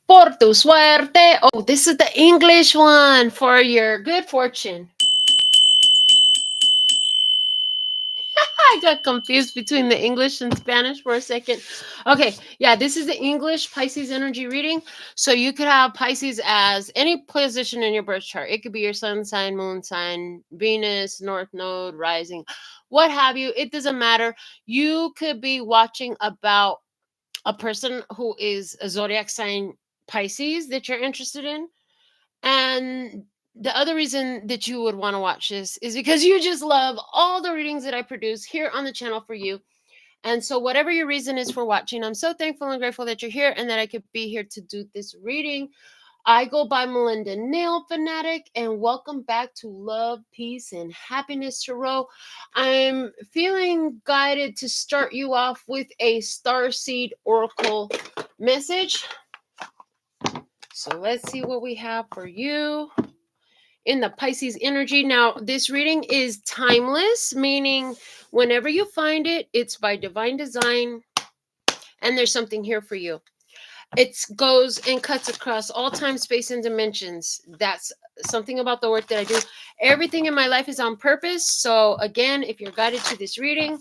Por tu suerte. Oh, this is the English one for your good fortune. I got confused between the English and Spanish for a second. Okay, yeah, this is the English Pisces energy reading. So you could have Pisces as any position in your birth chart. It could be your sun sign, moon sign, Venus, North Node, rising, what have you. It doesn't matter. You could be watching about a person who is a zodiac sign Pisces that you're interested in. And the other reason that you would want to watch this is because you just love all the readings that I produce here on the channel for you. And so, whatever your reason is for watching, I'm so thankful and grateful that you're here and that I could be here to do this reading. I go by Melinda NailFanatic, and welcome back to Love, Peace, and Happiness Tarot. I'm feeling guided to start you off with a Starseed Oracle message. So let's see what we have for you in the Pisces energy. Now, this reading is timeless, meaning whenever you find it, it's by divine design, and there's something here for you. It goes and cuts across all time, space, and dimensions. That's something about the work that I do. Everything in my life is on purpose. So again, if you're guided to this reading,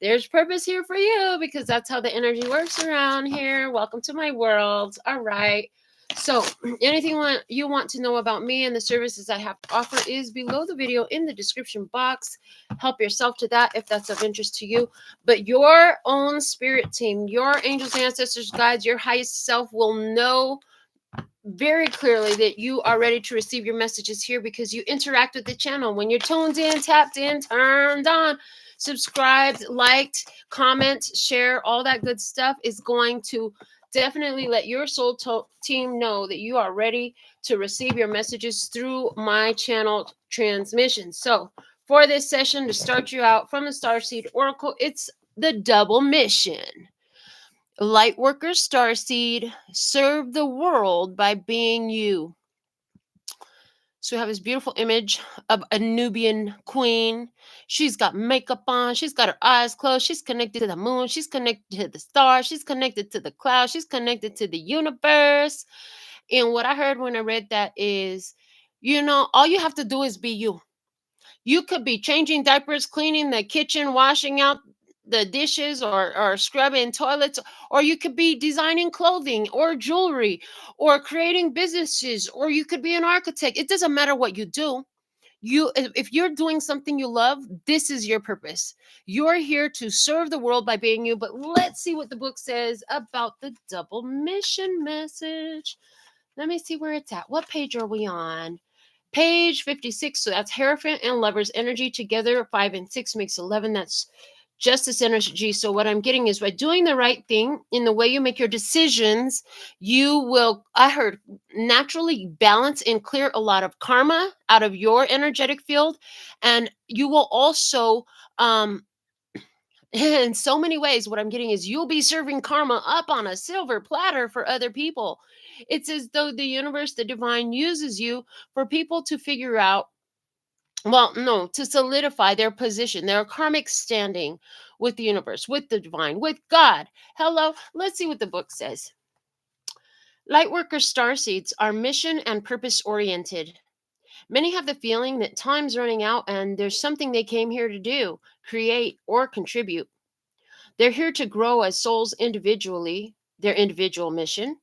there's purpose here for you because that's how the energy works around here. Welcome to my world. All right. So anything you want to know about me and the services I have to offer is below the video in the description box. Help yourself to that if that's of interest to you. But your own spirit team, your angels, ancestors, guides, your highest self will know very clearly that you are ready to receive your messages here because you interact with the channel. When you're tuned in, tapped in, turned on, subscribed, liked, comment, share, all that good stuff is going to definitely let your soul team know that you are ready to receive your messages through my channel transmission. So for this session, to start you out from the Starseed Oracle, it's the double mission. Lightworker Starseed, serve the world by being you. So we have this beautiful image of a Nubian queen. She's got makeup on. She's got her eyes closed. She's connected to the moon. She's connected to the stars. She's connected to the clouds. She's connected to the universe. And what I heard when I read that is, all you have to do is be you. You could be changing diapers, cleaning the kitchen, washing out the dishes, or scrubbing toilets, or you could be designing clothing or jewelry or creating businesses, or you could be an architect. It doesn't matter what you do. If you're doing something you love, this is your purpose. You're here to serve the world by being you. But let's see what the book says about the double mission message. Let me see where it's at. What page are we on? Page 56. So that's Hierophant and Lover's energy together. 5 and 6 makes 11. That's Justice energy. So what I'm getting is by doing the right thing in the way you make your decisions, you will, I heard, naturally balance and clear a lot of karma out of your energetic field. And you will also, in so many ways, what I'm getting is you'll be serving karma up on a silver platter for other people. It's as though the universe, the divine, uses you for people to figure out, well, no, to solidify their position, their karmic standing with the universe, with the divine, with God. Hello, let's see what the book says. Lightworker starseeds are mission and purpose oriented. Many have the feeling that time's running out and there's something they came here to do, create, or contribute. They're here to grow as souls individually, their individual mission,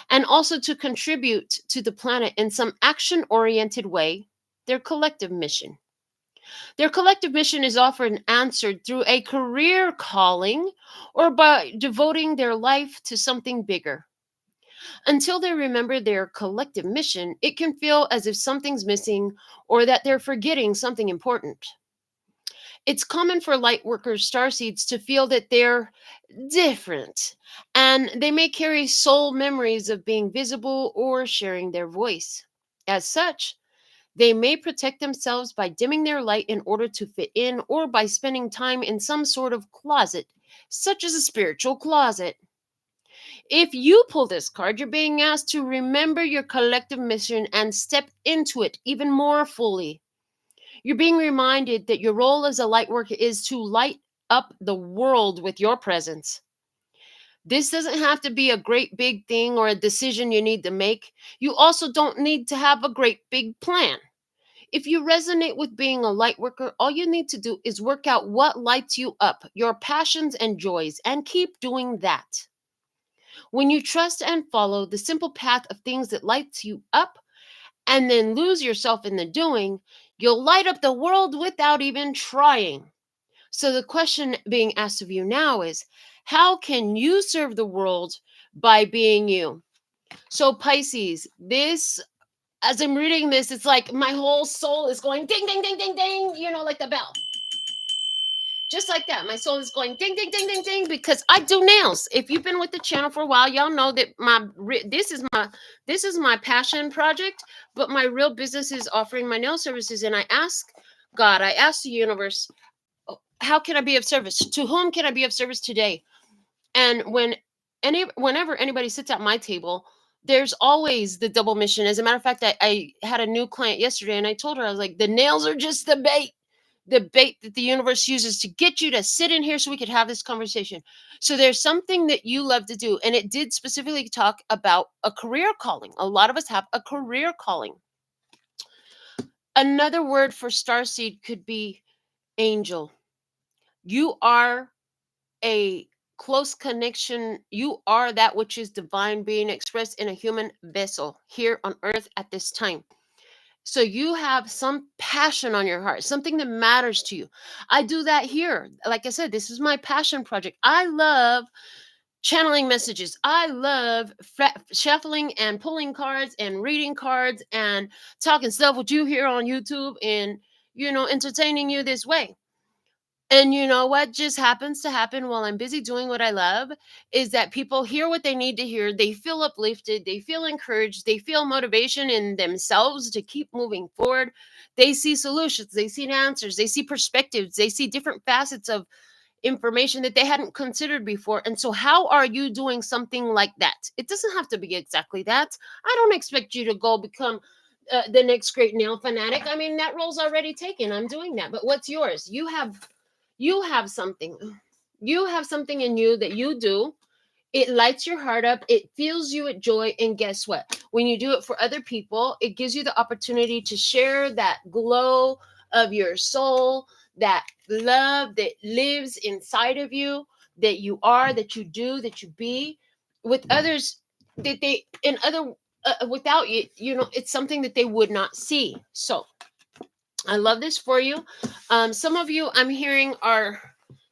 and also to contribute to the planet in some action-oriented way, their collective mission. Their collective mission is often answered through a career calling or by devoting their life to something bigger. Until they remember their collective mission, it can feel as if something's missing or that they're forgetting something important. It's common for light workers, starseeds, to feel that they're different, and they may carry soul memories of being visible or sharing their voice. As such, they may protect themselves by dimming their light in order to fit in or by spending time in some sort of closet, such as a spiritual closet. If you pull this card, you're being asked to remember your collective mission and step into it even more fully. You're being reminded that your role as a light worker is to light up the world with your presence. This doesn't have to be a great big thing or a decision you need to make. You also don't need to have a great big plan. If you resonate with being a light worker, all you need to do is work out what lights you up, your passions and joys, and keep doing that. When you trust and follow the simple path of things that lights you up and then lose yourself in the doing, you'll light up the world without even trying. So the question being asked of you now is, how can you serve the world by being you? So Pisces, this, as I'm reading this, it's like my whole soul is going ding, ding, ding, ding, ding, like the bell. Just like that, my soul is going ding, ding, ding, ding, ding, because I do nails. If you've been with the channel for a while, y'all know that this is my passion project, but my real business is offering my nail services. And I ask God, I ask the universe, how can I be of service? To whom can I be of service today? And whenever anybody sits at my table, there's always the double mission. As a matter of fact, I had a new client yesterday, and I told her, I was like, the nails are just the bait that the universe uses to get you to sit in here so we could have this conversation. So there's something that you love to do. And it did specifically talk about a career calling. A lot of us have a career calling. Another word for starseed could be angel. You are a close connection. You are that which is divine being expressed in a human vessel here on earth at this time. So you have some passion on your heart, something that matters to you. I do that here. Like I said, this is my passion project. I love channeling messages. I love shuffling and pulling cards and reading cards and talking stuff with you here on YouTube and, entertaining you this way. And you know what just happens to happen while I'm busy doing what I love is that people hear what they need to hear. They feel uplifted. They feel encouraged. They feel motivation in themselves to keep moving forward. They see solutions. They see answers. They see perspectives. They see different facets of information that they hadn't considered before. And so, how are you doing something like that? It doesn't have to be exactly that. I don't expect you to go become the next great nail fanatic. I mean, that role's already taken. I'm doing that. But what's yours? You have something. You have something in you that you do. It lights your heart up. It fills you with joy. And guess what? When you do it for other people, it gives you the opportunity to share that glow of your soul, that love that lives inside of you, that you are, that you do, that you be with others, that they, in other, without you, it's something that they would not see. So I love this for you. Some of you I'm hearing are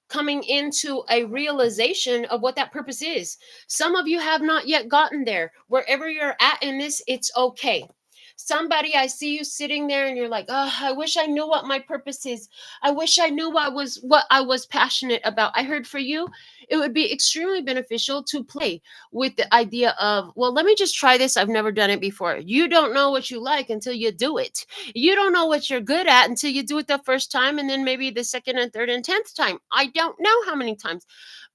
coming into a realization of what that purpose is. Some of you have not yet gotten there. Wherever you're at in this, it's okay. Somebody, I see you sitting there and you're like, oh, I wish I knew what my purpose is. I wish I knew what I was passionate about. I heard for you, it would be extremely beneficial to play with the idea of, well, let me just try this. I've never done it before. You don't know what you like until you do it. You don't know what you're good at until you do it the first time, and then maybe the second and third and 10th time. I don't know how many times,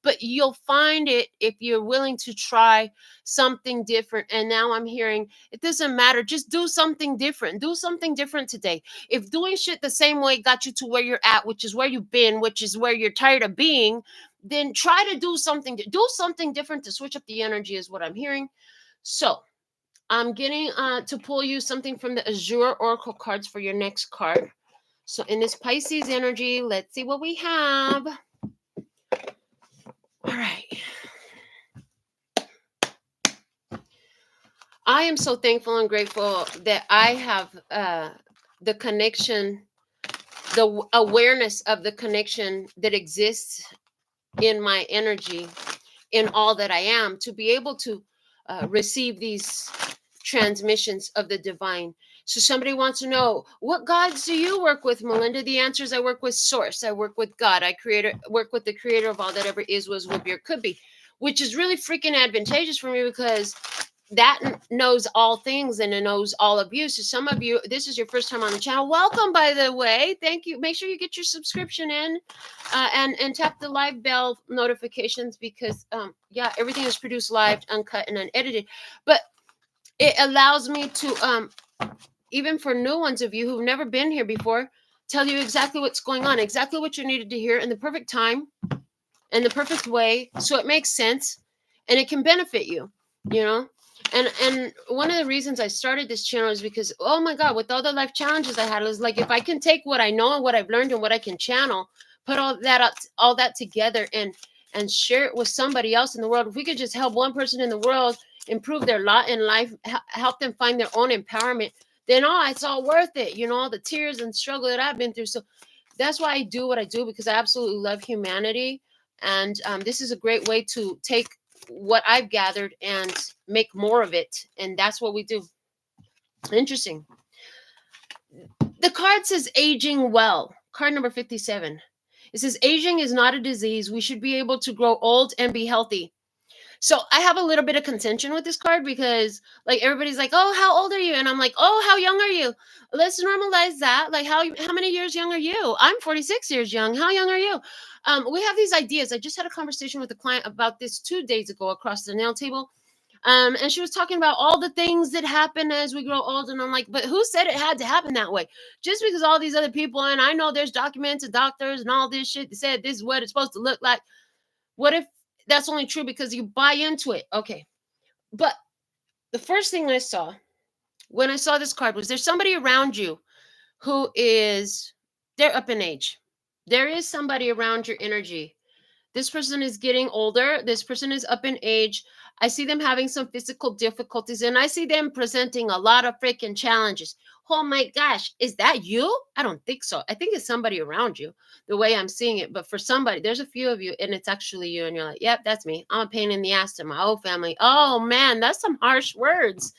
but you'll find it if you're willing to try something different. And now I'm hearing it doesn't matter. Just do something different. Do something different today. If doing shit the same way got you to where you're at, which is where you've been, which is where you're tired of being, then try to do something. Do something different to switch up the energy is what I'm hearing. So I'm getting to pull you something from the Azure Oracle cards for your next card. So in this Pisces energy, let's see what we have. All right. I am so thankful and grateful that I have the connection, the awareness of the connection that exists in my energy, in all that I am, to be able to receive these transmissions of the divine. So somebody wants to know, what gods do you work with, Melinda? The answer is I work with Source. I work with God. I work with the creator of all that ever is, was, will be, or could be, which is really freaking advantageous for me because that knows all things and it knows all of you. So some of you, this is your first time on the channel. Welcome, by the way. Thank you. Make sure you get your subscription in and tap the live bell notifications because, yeah, everything is produced live, uncut, and unedited. But it allows me to, even for new ones of you who've never been here before, tell you exactly what's going on, exactly what you needed to hear in the perfect time, in the perfect way, so it makes sense and it can benefit you, you know. And one of the reasons I started this channel is because, oh my god, with all the life challenges I had, it was like, if I can take what I know and what I've learned and what I can channel, put all that up, all that together, and share it with somebody else in the world. If we could just help one person in the world improve their lot in life, help them find their own empowerment, then it's all worth it, you know, all the tears and struggle that I've been through. So that's why I do what I do, because I absolutely love humanity. And this is a great way to take what I've gathered and make more of it. And that's what we do. Interesting. The card says aging well. Card number 57. It says aging is not a disease. We should be able to grow old and be healthy. So I have a little bit of contention with this card, because like everybody's like, oh, how old are you? And I'm like, oh, how young are you? Let's normalize that. Like, how many years young are you? I'm 46 years young. How young are you? We have these ideas. I just had a conversation with a client about this 2 days ago across the nail table. And she was talking about all the things that happen as we grow old. And I'm like, but who said it had to happen that way? Just because all these other people, and I know there's documents and doctors and all this shit that said this is what it's supposed to look like. What if that's only true because you buy into it? Okay. But the first thing I saw when I saw this card was, there's somebody around you who is, they're up in age. There is somebody around your energy. This person is getting older. This person is up in age. I see them having some physical difficulties, and I see them presenting a lot of freaking challenges. Oh my gosh, is that you? I don't think so. I think it's somebody around you, the way I'm seeing it. But for somebody, there's a few of you, and it's actually you, and you're like, yep, that's me. I'm a pain in the ass to my whole family. Oh man, that's some harsh words.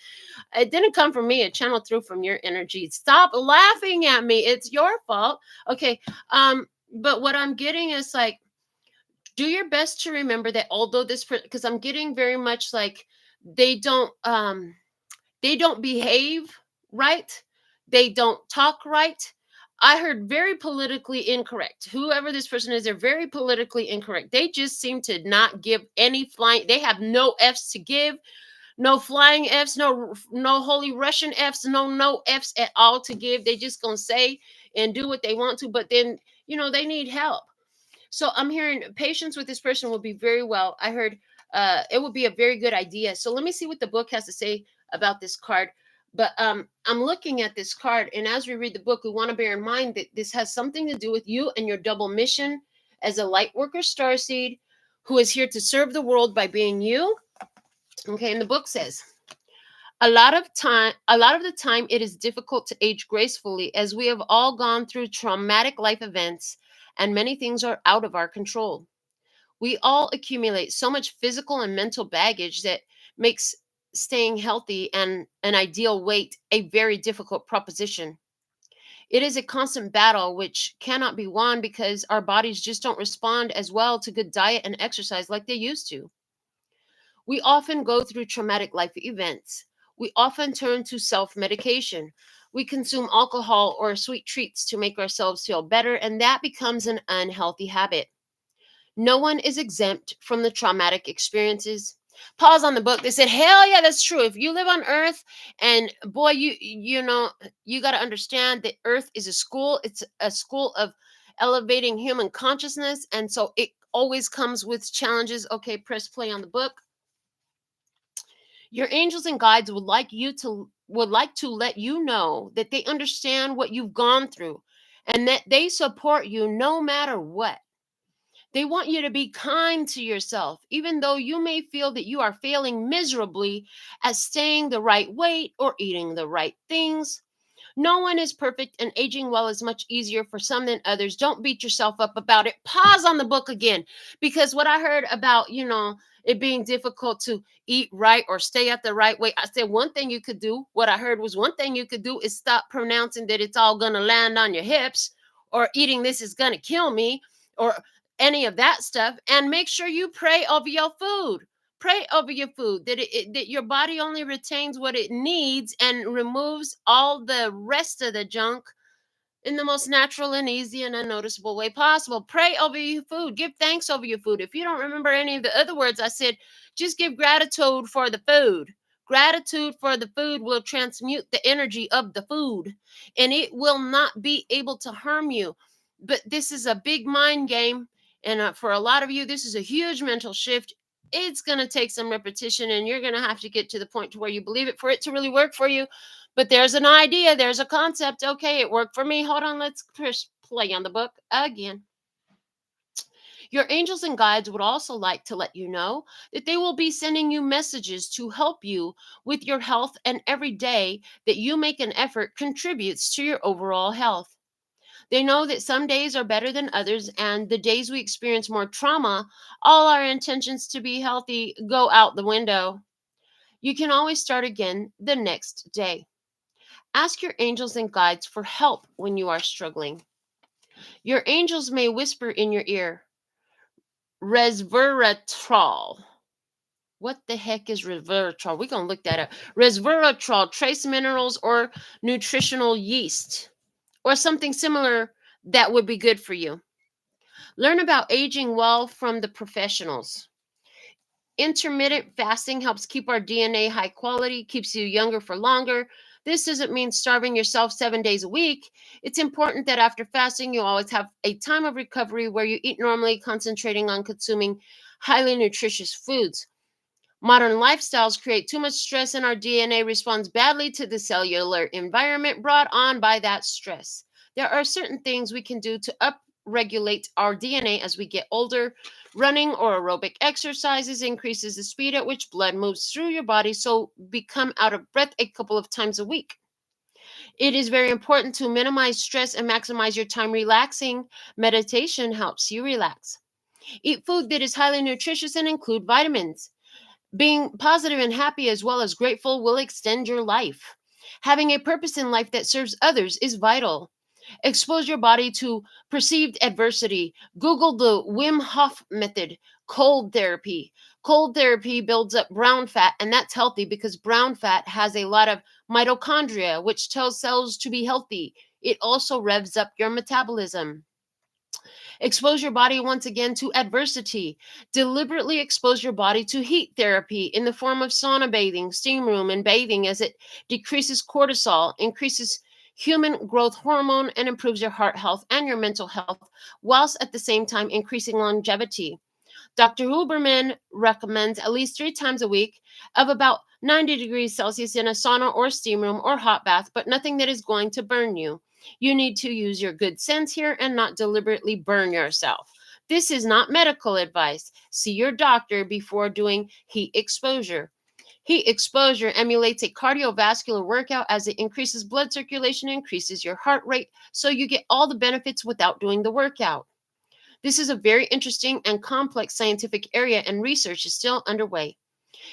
It didn't come from me. It channeled through from your energy. Stop laughing at me. It's your fault. Okay. But what I'm getting is like, do your best to remember that although this, because I'm getting very much like they don't behave right, they don't talk right. I heard very politically incorrect. Whoever this person is, they're very politically incorrect. They just seem to not give any flying. They have no F's to give, no flying F's, no holy Russian F's, no F's at all to give. They just gonna say and do what they want to, but then they need help. So I'm hearing patience with this person will be very well. I heard it would be a very good idea. So let me see what the book has to say about this card. But I'm looking at this card, and as we read the book, we want to bear in mind that this has something to do with you and your double mission as a light worker starseed who is here to serve the world by being you. Okay, and the book says, a lot of the time it is difficult to age gracefully, as we have all gone through traumatic life events and many things are out of our control. We all accumulate so much physical and mental baggage that makes staying healthy and an ideal weight a very difficult proposition. It is a constant battle which cannot be won because our bodies just don't respond as well to good diet and exercise like they used to. We often go through traumatic life events. We often turn to self medication. We consume alcohol or sweet treats to make ourselves feel better, and that becomes an unhealthy habit. No one is exempt from the traumatic experiences. Pause on the book. They said, hell yeah, that's true. If you live on Earth, and boy, you got to understand that Earth is a school. It's a school of elevating human consciousness. And so it always comes with challenges. Okay, press play on the book. Your angels and guides would like to let you know that they understand what you've gone through and that they support you no matter what. They want you to be kind to yourself, even though you may feel that you are failing miserably at staying the right weight or eating the right things. No one is perfect, and aging well is much easier for some than others. Don't beat yourself up about it. Pause on the book again, because what I heard about, it being difficult to eat right or stay at the right weight, I said one thing you could do. What I heard was one thing you could do is stop pronouncing that it's all going to land on your hips, or eating this is going to kill me, or any of that stuff, and make sure you pray over your food. Pray over your food that that your body only retains what it needs and removes all the rest of the junk in the most natural and easy and unnoticeable way possible. Pray over your food. Give thanks over your food. If you don't remember any of the other words I said, just give gratitude for the food. Gratitude for the food will transmute the energy of the food, and it will not be able to harm you. But this is a big mind game, and for a lot of you, this is a huge mental shift. It's going to take some repetition, and you're going to have to get to the point to where you believe it for it to really work for you. But there's an idea, there's a concept. Okay, it worked for me. Hold on, let's play on the book again. Your angels and guides would also like to let you know that they will be sending you messages to help you with your health, and every day that you make an effort contributes to your overall health. They know that some days are better than others, and the days we experience more trauma, all our intentions to be healthy go out the window. You can always start again the next day. Ask your angels and guides for help when you are struggling. Your angels may whisper in your ear, resveratrol. What the heck is resveratrol? We're going to look that up. Resveratrol, trace minerals or nutritional yeast, or something similar that would be good for you. Learn about aging well from the professionals. Intermittent fasting helps keep our DNA high quality, keeps you younger for longer. This doesn't mean starving yourself 7 days a week. It's important that after fasting, you always have a time of recovery where you eat normally, concentrating on consuming highly nutritious foods. Modern lifestyles create too much stress, and our DNA responds badly to the cellular environment brought on by that stress. There are certain things we can do to upregulate our DNA as we get older. Running or aerobic exercises increases the speed at which blood moves through your body, so become out of breath a couple of times a week. It is very important to minimize stress and maximize your time relaxing. Meditation helps you relax. Eat food that is highly nutritious and include vitamins. Being positive and happy as well as grateful will extend your life. Having a purpose in life that serves others is vital. Expose your body to perceived adversity. Google the Wim Hof method, cold therapy. Cold therapy builds up brown fat, and that's healthy because brown fat has a lot of mitochondria, which tells cells to be healthy. It also revs up your metabolism. Expose your body once again to adversity. Deliberately expose your body to heat therapy in the form of sauna bathing, steam room, and bathing, as it decreases cortisol, increases human growth hormone, and improves your heart health and your mental health, whilst at the same time increasing longevity. Dr. Huberman recommends at least 3 times a week of about 90 degrees Celsius in a sauna or steam room or hot bath, but nothing that is going to burn you. You need to use your good sense here and not deliberately burn yourself. This is not medical advice. See your doctor before doing heat exposure. Heat exposure emulates a cardiovascular workout as it increases blood circulation and increases your heart rate, so you get all the benefits without doing the workout. This is a very interesting and complex scientific area, and research is still underway.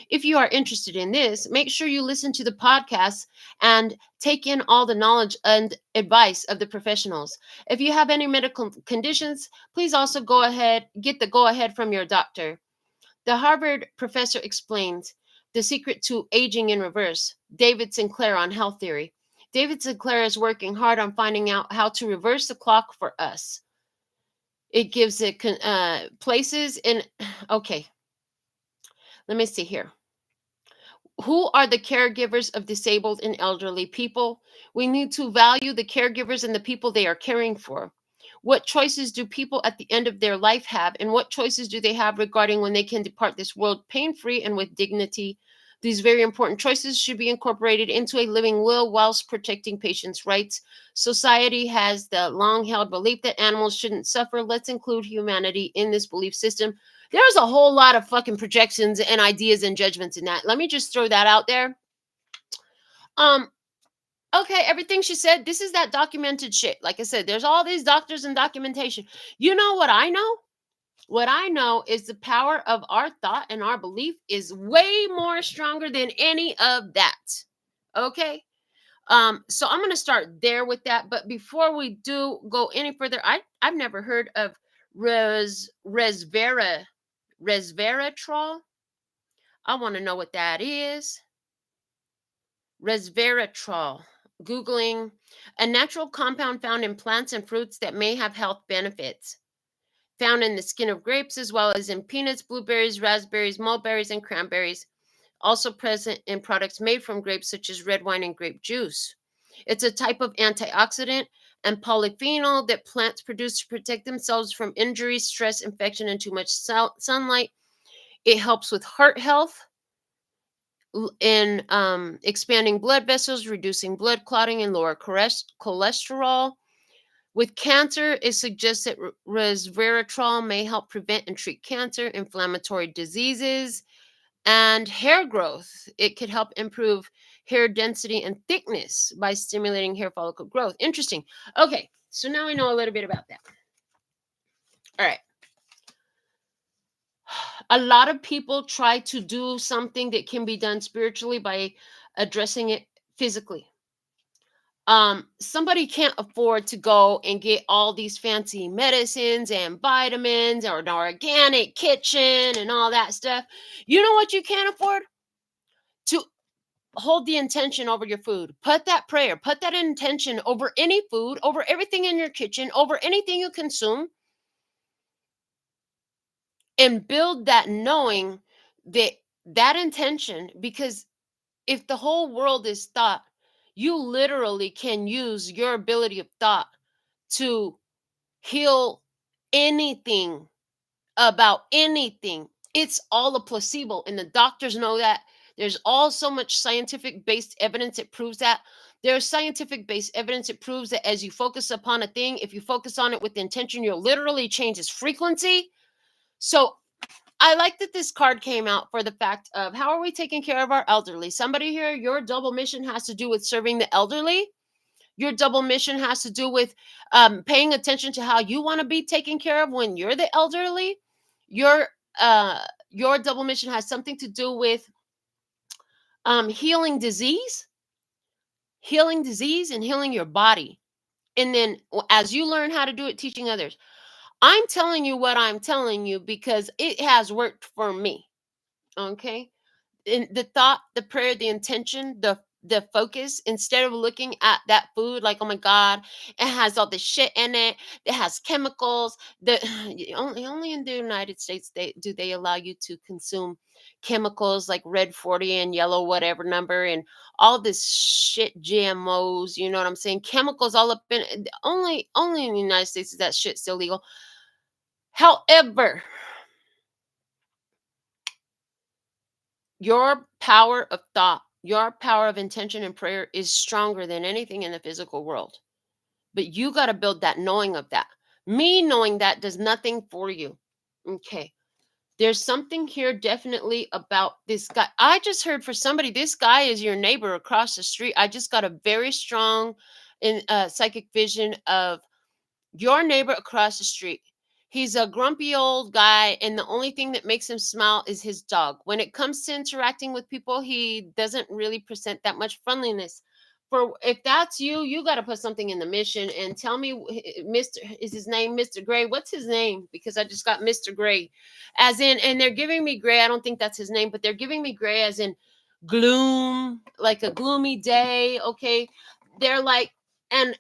If you are interested in this, make sure you listen to the podcast and take in all the knowledge and advice of the professionals. If you have any medical conditions, please also get the go ahead from your doctor. The Harvard professor explains the secret to aging in reverse. David Sinclair on health theory. David Sinclair is working hard on finding out how to reverse the clock for us. It gives it places in. Okay, let me see here. Who are the caregivers of disabled and elderly people? We need to value the caregivers and the people they are caring for. What choices do people at the end of their life have, and what choices do they have regarding when they can depart this world pain-free and with dignity? These very important choices should be incorporated into a living will whilst protecting patients' rights. Society has the long-held belief that animals shouldn't suffer. Let's include humanity in this belief system. There's a whole lot of fucking projections and ideas and judgments in that. Let me just throw that out there. Okay, everything she said, this is that documented shit. Like I said, there's all these doctors and documentation. You know what I know? What I know is the power of our thought and our belief is way more stronger than any of that. Okay? So I'm going to start there with that, but before we do go any further, I've never heard of resveratrol. I want to know what that is. Resveratrol. Googling a natural compound found in plants and fruits that may have health benefits. Found in the skin of grapes as well as in peanuts, blueberries, raspberries, mulberries, and cranberries. also present in products made from grapes such as red wine and grape juice. It's a type of antioxidant and polyphenol that plants produce to protect themselves from injury, stress, infection, and too much sunlight. It helps with heart health, in expanding blood vessels, reducing blood clotting, and lower cholesterol. With cancer, it suggests that resveratrol may help prevent and treat cancer, inflammatory diseases, and hair growth. It could help improve hair density and thickness by stimulating hair follicle growth. Interesting. Okay, so now we know a little bit about that. All right. A lot of people try to do something that can be done spiritually by addressing it physically. Somebody can't afford to go and get all these fancy medicines and vitamins or an organic kitchen and all that stuff. You know what you can't afford? To hold the intention over your food. Put that prayer, put that intention over any food, over everything in your kitchen, over anything you consume, and build that knowing that that intention, because if the whole world is thought, you literally can use your ability of thought to heal anything about anything. It's all a placebo, and the doctors know that. There's all so much scientific based evidence that proves that. There's scientific based evidence that proves that as you focus upon a thing, if you focus on it with intention, you'll literally change its frequency. So I like that this card came out for the fact of how are we taking care of our elderly? Somebody here, your double mission has to do with serving the elderly. Your double mission has to do with paying attention to how you want to be taken care of when you're the elderly. Your your double mission has something to do with healing disease, and healing your body. And then as you learn how to do it, teaching others. I'm telling you what I'm telling you because it has worked for me. Okay, in the thought, the prayer, the intention, the focus, instead of looking at that food like, oh my God, it has all this shit in it, it has chemicals. The only in the United States they allow you to consume chemicals like red 40 and yellow whatever number and all this shit GMOs, you know what I'm saying? Chemicals all up in it. Only in the United States is that shit still legal. However, your power of thought, your power of intention and prayer is stronger than anything in the physical world. But you got to build that knowing of that. Me knowing that does nothing for you. Okay. There's something here definitely about this guy. I just heard for somebody, this guy is your neighbor across the street. I just got a very strong psychic vision of your neighbor across the street. He's a grumpy old guy, and the only thing that makes him smile is his dog. When it comes to interacting with people, he doesn't really present that much friendliness. For if that's you, you got to put something in the mission and tell me, Mr. Is his name Mr. Gray? What's his name? Because I just got Mr. Gray, as in, and they're giving me Gray. I don't think that's his name, but they're giving me Gray as in gloom, like a gloomy day. Okay, they're like, and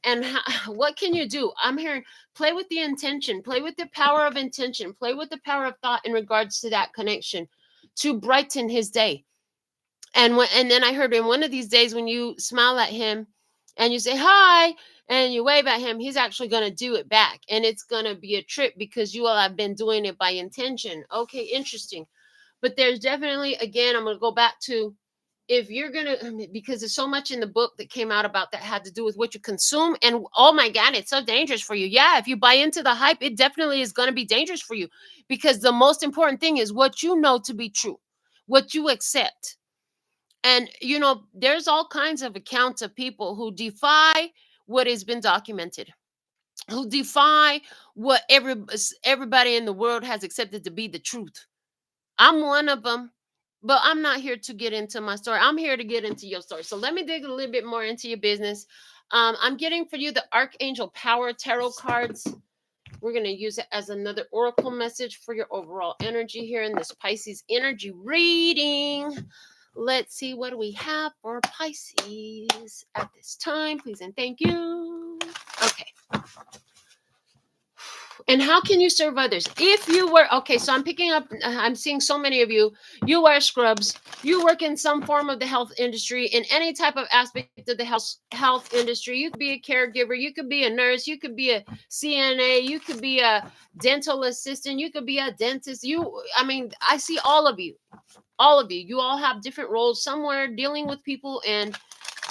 what can you do? I'm hearing play with the intention, play with the power of intention, play with the power of thought in regards to that connection to brighten his day. And then I heard in one of these days when you smile at him and you say hi and you wave at him, he's actually going to do it back, and it's going to be a trip because you all have been doing it by intention. Okay, interesting. But there's definitely, again, I'm going to go back to, if you're gonna, because there's so much in the book that came out about that had to do with what you consume, and oh my God, it's so dangerous for you. Yeah, if you buy into the hype, it definitely is going to be dangerous for you, because the most important thing is what you know to be true, what you accept. And there's all kinds of accounts of people who defy what has been documented, who defy what everybody in the world has accepted to be the truth. I'm one of them, but I'm not here to get into my story. I'm here to get into your story. So let me dig a little bit more into your business. I'm getting for you the Archangel Power Tarot cards. We're going to use it as another oracle message for your overall energy here in this Pisces energy reading. Let's see what we have for Pisces at this time. Please and thank you. Okay. And how can you serve others? If you were, okay, so I'm picking up, I'm seeing so many of you, you wear scrubs, you work in some form of the health industry, in any type of aspect of the health industry. You could be a caregiver, you could be a nurse, you could be a CNA, you could be a dental assistant, you could be a dentist. I mean, I see all of you. All of you. You all have different roles somewhere dealing with people and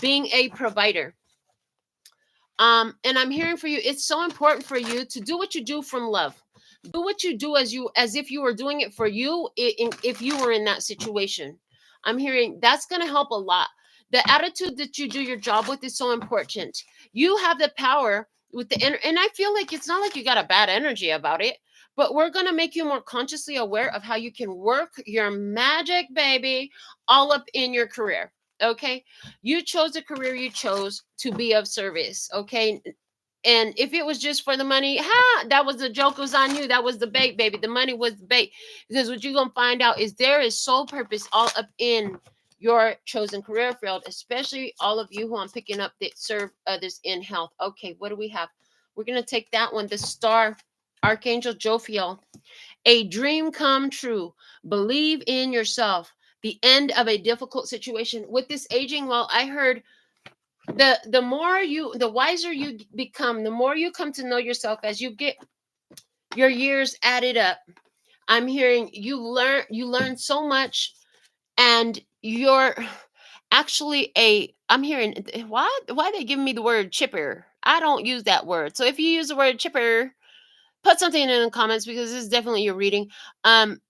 being a provider. And I'm hearing for you, it's so important for you to do what you do from love. Do what you do as if you were doing it for you, if you were in that situation. I'm hearing that's going to help a lot. The attitude that you do your job with is so important. You have the power with and I feel like it's not like you got a bad energy about it, but we're going to make you more consciously aware of how you can work your magic, baby, all up in your career. Okay, you chose a career, you chose to be of service. Okay, and if it was just for the money, that was the joke, was on you. That was the bait, baby. The money was the bait. Because what you're gonna find out is there is soul purpose all up in your chosen career field, especially all of you who I'm picking up that serve others in health. Okay, what do we have? We're gonna take that one, the star archangel Jophiel. A dream come true. Believe in yourself. The end of a difficult situation. With this aging, well, I heard the wiser you become, the more you come to know yourself as you get your years added up. I'm hearing you learn so much, and you're actually I'm hearing, why they giving me the word chipper? I don't use that word. So if you use the word chipper, put something in the comments, because this is definitely your reading. um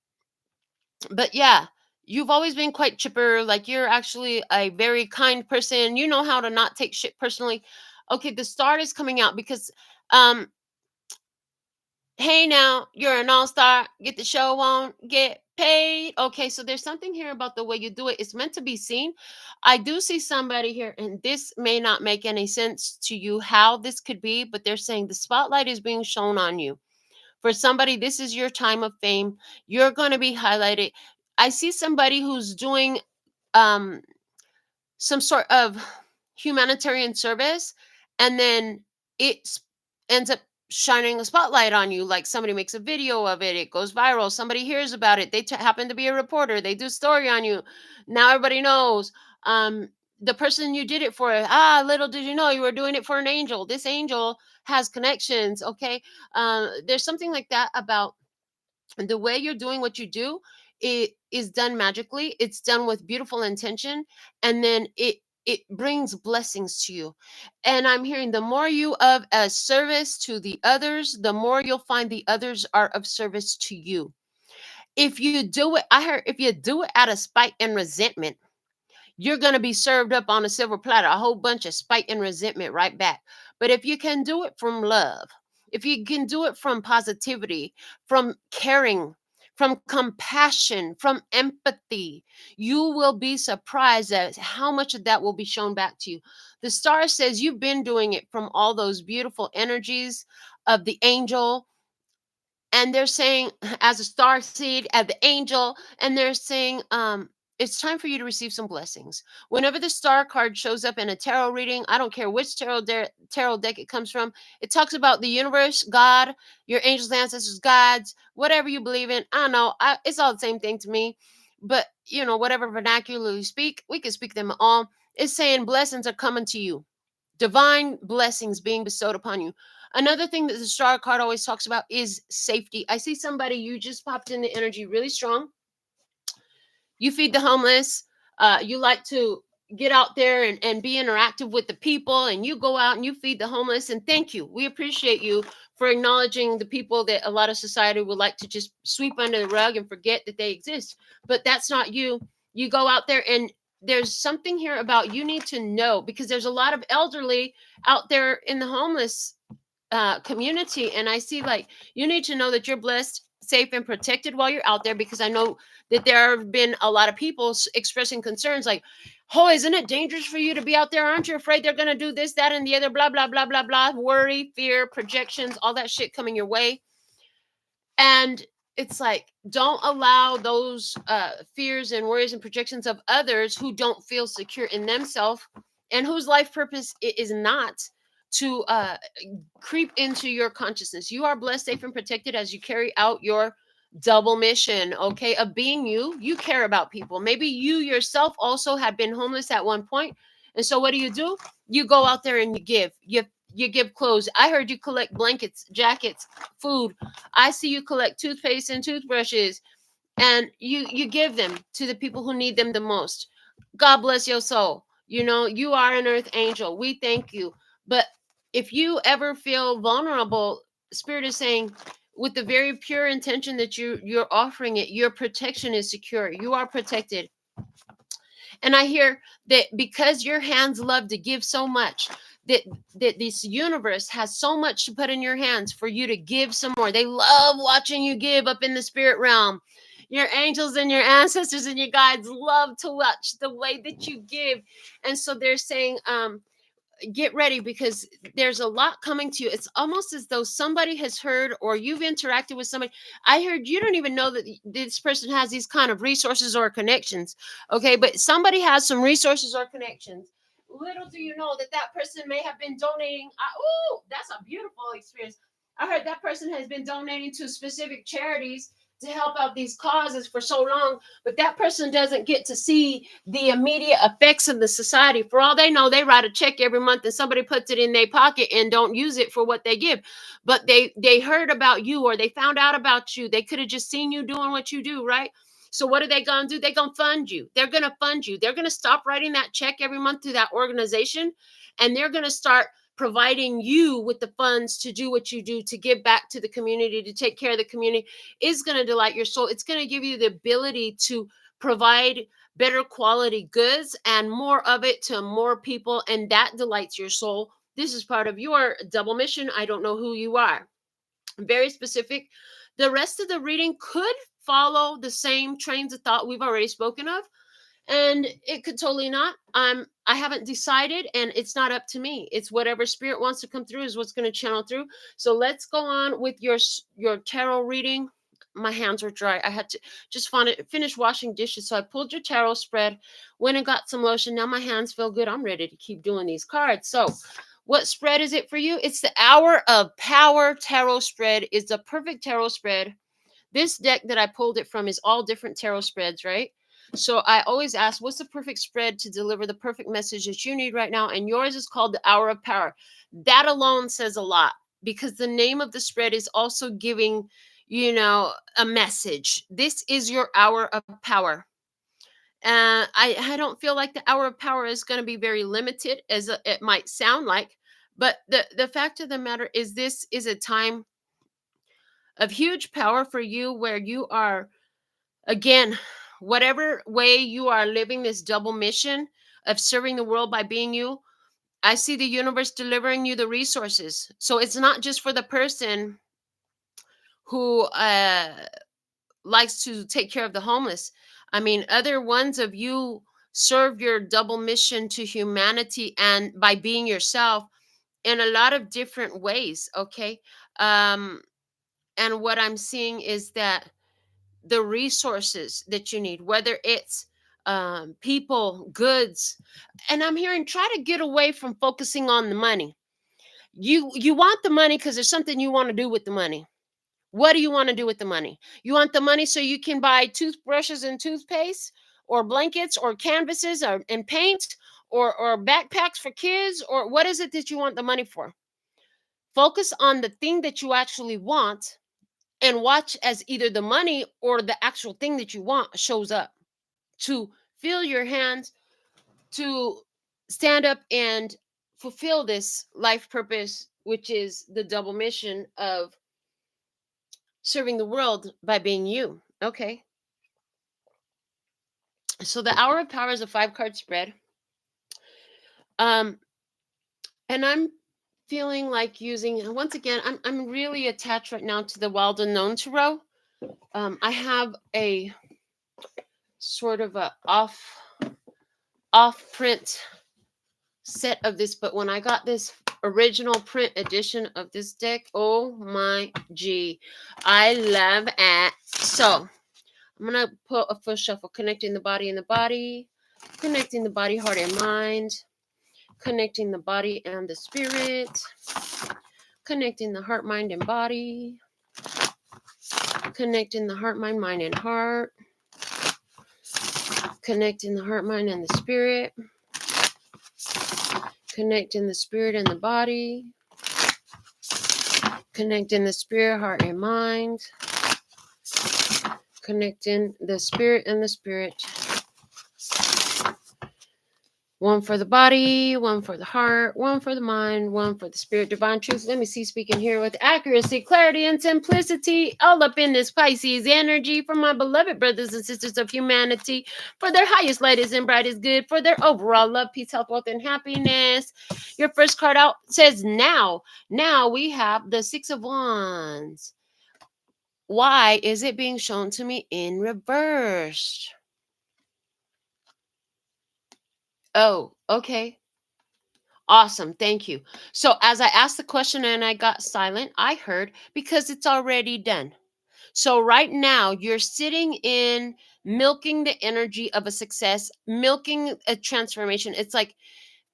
but yeah, you've always been quite chipper. Like, you're actually a very kind person. You know how to not take shit personally. Okay, the star is coming out because um hey, now you're an all-star, get the show on, get paid. Okay, so there's something here about the way you do it. It's meant to be seen. I do see somebody here, and this may not make any sense to you how this could be, but they're saying the spotlight is being shown on you. For somebody, this is your time of fame. You're going to be highlighted. I see somebody who's doing um some sort of humanitarian service, and then it ends up shining a spotlight on you. Like, somebody makes a video of it, it goes viral, somebody hears about it, they happen to be a reporter, they do a story on you, now everybody knows. The person you did it for, little did you know you were doing it for an angel. This angel has connections. Okay, there's something like that about the way you're doing what you do. It is done magically, it's done with beautiful intention, and then it brings blessings to you. And I'm hearing the more you of a service to the others, the more you'll find the others are of service to you. If you do it, I heard, if you do it out of spite and resentment, you're going to be served up on a silver platter, a whole bunch of spite and resentment right back. But if you can do it from love, if you can do it from positivity, from caring, from compassion, from empathy, you will be surprised at how much of that will be shown back to you. The star says you've been doing it from all those beautiful energies of the angel, and they're saying, as a star seed, as the angel, and they're saying, it's time for you to receive some blessings. Whenever the star card shows up in a tarot reading, I don't care which tarot deck it comes from, it talks about the universe, God, your angels, ancestors, gods, whatever you believe in. I don't know, it's all the same thing to me. But whatever vernacular you speak, we can speak them all. It's saying blessings are coming to you, divine blessings being bestowed upon you. Another thing that the star card always talks about is safety. I see somebody, you just popped in the energy really strong. You feed the homeless. You like to get out there and be interactive with the people, and you go out and you feed the homeless. And thank you. We appreciate you for acknowledging the people that a lot of society would like to just sweep under the rug and forget that they exist. But that's not you. You go out there, and there's something here about you need to know, because there's a lot of elderly out there in the homeless community. And I see, like, you need to know that you're blessed, safe, and protected while you're out there, because I know that there have been a lot of people expressing concerns like, oh, isn't it dangerous for you to be out there? Aren't you afraid they're going to do this, that, and the other, blah, blah, blah, blah, blah, worry, fear, projections, all that shit coming your way. And it's like, don't allow those fears and worries and projections of others who don't feel secure in themselves and whose life purpose is not to creep into your consciousness. You are blessed, safe, and protected as you carry out your double mission, okay, of being you. You care about people. Maybe you yourself also have been homeless at one point. And so what do? You go out there and you give. You give clothes. I heard you collect blankets, jackets, food. I see you collect toothpaste and toothbrushes, and you give them to the people who need them the most. God bless your soul. You know, you are an earth angel. We thank you. But if you ever feel vulnerable, Spirit is saying, with the very pure intention that you're offering it, your protection is secure. You are protected. And I hear that because your hands love to give so much, that this universe has so much to put in your hands for you to give some more. They love watching you give up in the spirit realm. Your angels and your ancestors and your guides love to watch the way that you give. And so they're saying, get ready, because there's a lot coming to you. It's almost as though somebody has heard, or you've interacted with somebody. I heard you don't even know that this person has these kind of resources or connections. Okay, but somebody has some resources or connections. Little do you know that that person may have been donating. Oh, that's a beautiful experience. I heard that person has been donating to specific charities to help out these causes for so long, but that person doesn't get to see the immediate effects of the society. For all they know, they write a check every month and somebody puts it in their pocket and don't use it for what they give. But they heard about you, or they found out about you. They could have just seen you doing what you do, right? So what are they going to do? They're going to fund you. They're going to fund you. They're going to stop writing that check every month to that organization, and they're going to start providing you with the funds to do what you do, to give back to the community, to take care of the community. Is going to delight your soul. It's going to give you the ability to provide better quality goods and more of it to more people, and that delights your soul. This is part of your double mission. I don't know who you are. Very specific. The rest of the reading could follow the same trains of thought we've already spoken of, and it could totally not. I haven't decided, and it's not up to me. It's whatever spirit wants to come through is what's going to channel through. So let's go on with your tarot reading. My hands were dry. I had to just finish washing dishes, so I pulled your tarot spread, went and got some lotion. Now my hands feel good. I'm ready to keep doing these cards. So what spread is it for you? It's the Hour of Power tarot spread. It's the perfect tarot spread. This deck that I pulled it from is all different tarot spreads, right? So I always ask, what's the perfect spread to deliver the perfect message that you need right now? And yours is called the Hour of Power. That alone says a lot, because the name of the spread is also giving, a message. This is your hour of power. I don't feel like the Hour of Power is going to be very limited, as it might sound like. But the fact of the matter is, this is a time of huge power for you, where you are, again, whatever way you are living this double mission of serving the world by being you, I see the universe delivering you the resources. So it's not just for the person who likes to take care of the homeless. I mean, other ones of you serve your double mission to humanity, and by being yourself in a lot of different ways. Okay. And what I'm seeing is that the resources that you need, whether it's people, goods, and I'm hearing, try to get away from focusing on the money. You want the money because there's something you want to do with the money. What do you want to do with the money? You want the money so you can buy toothbrushes and toothpaste, or blankets, or canvases, and paint, or backpacks for kids, or what is it that you want the money for? Focus on the thing that you actually want, and watch as either the money or the actual thing that you want shows up to fill your hands, to stand up and fulfill this life purpose, which is the double mission of serving the world by being you. Okay. So the Hour of Power is a 5-card spread. And I'm feeling like using, once again, I'm really attached right now to the Wild Unknown Tarot. I have a sort of a off print set of this, but when I got this original print edition of this deck, oh my G, I love it. So I'm gonna put a full shuffle, connecting the body and the body, connecting the body, heart, and mind, connecting the body and the spirit, connecting the heart, mind, and body, connecting the heart, mind, and heart, connecting the heart, mind, and the spirit, connecting the spirit and the body, connecting the spirit, heart, and mind, connecting the spirit and the spirit. One for the body, one for the heart, one for the mind, one for the spirit. Divine truth. Let me see, speaking here with accuracy, clarity, and simplicity, all up in this Pisces energy for my beloved brothers and sisters of humanity, for their highest, lightest, and brightest good, for their overall love, peace, health, wealth, and happiness. Your first card out says now. Now we have the Six of Wands. Why is it being shown to me in reverse? Oh, okay. Awesome. Thank you. So, as I asked the question and I got silent, I heard because it's already done. So, right now, you're sitting in milking the energy of a success, milking a transformation. It's like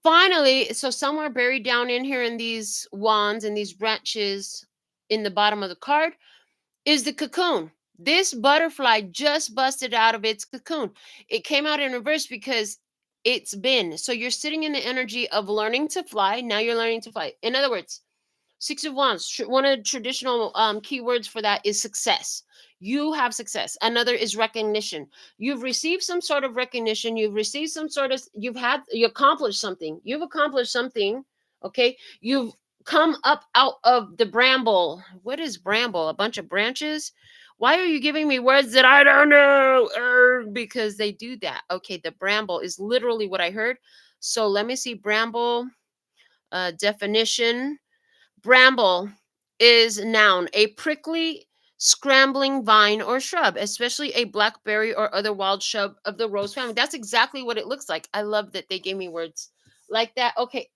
finally, so somewhere buried down in here in these wands and these branches in the bottom of the card is the cocoon. This butterfly just busted out of its cocoon. It came out in reverse because it's been. So you're sitting in the energy of learning to fly. Now you're learning to fly. In other words, Six of Wands, one of the traditional keywords for that is success. You have success. Another is recognition. You've received some sort of recognition. You've received some sort of, you accomplished something. You've accomplished something. Okay. You've come up out of the bramble. What is bramble? A bunch of branches? Why are you giving me words that I don't know? Because they do that. Okay. The bramble is literally what I heard. So let me see. Bramble definition. Bramble is noun, a prickly, scrambling vine or shrub, especially a blackberry or other wild shrub of the rose family. That's exactly what it looks like. I love that they gave me words like that. Okay,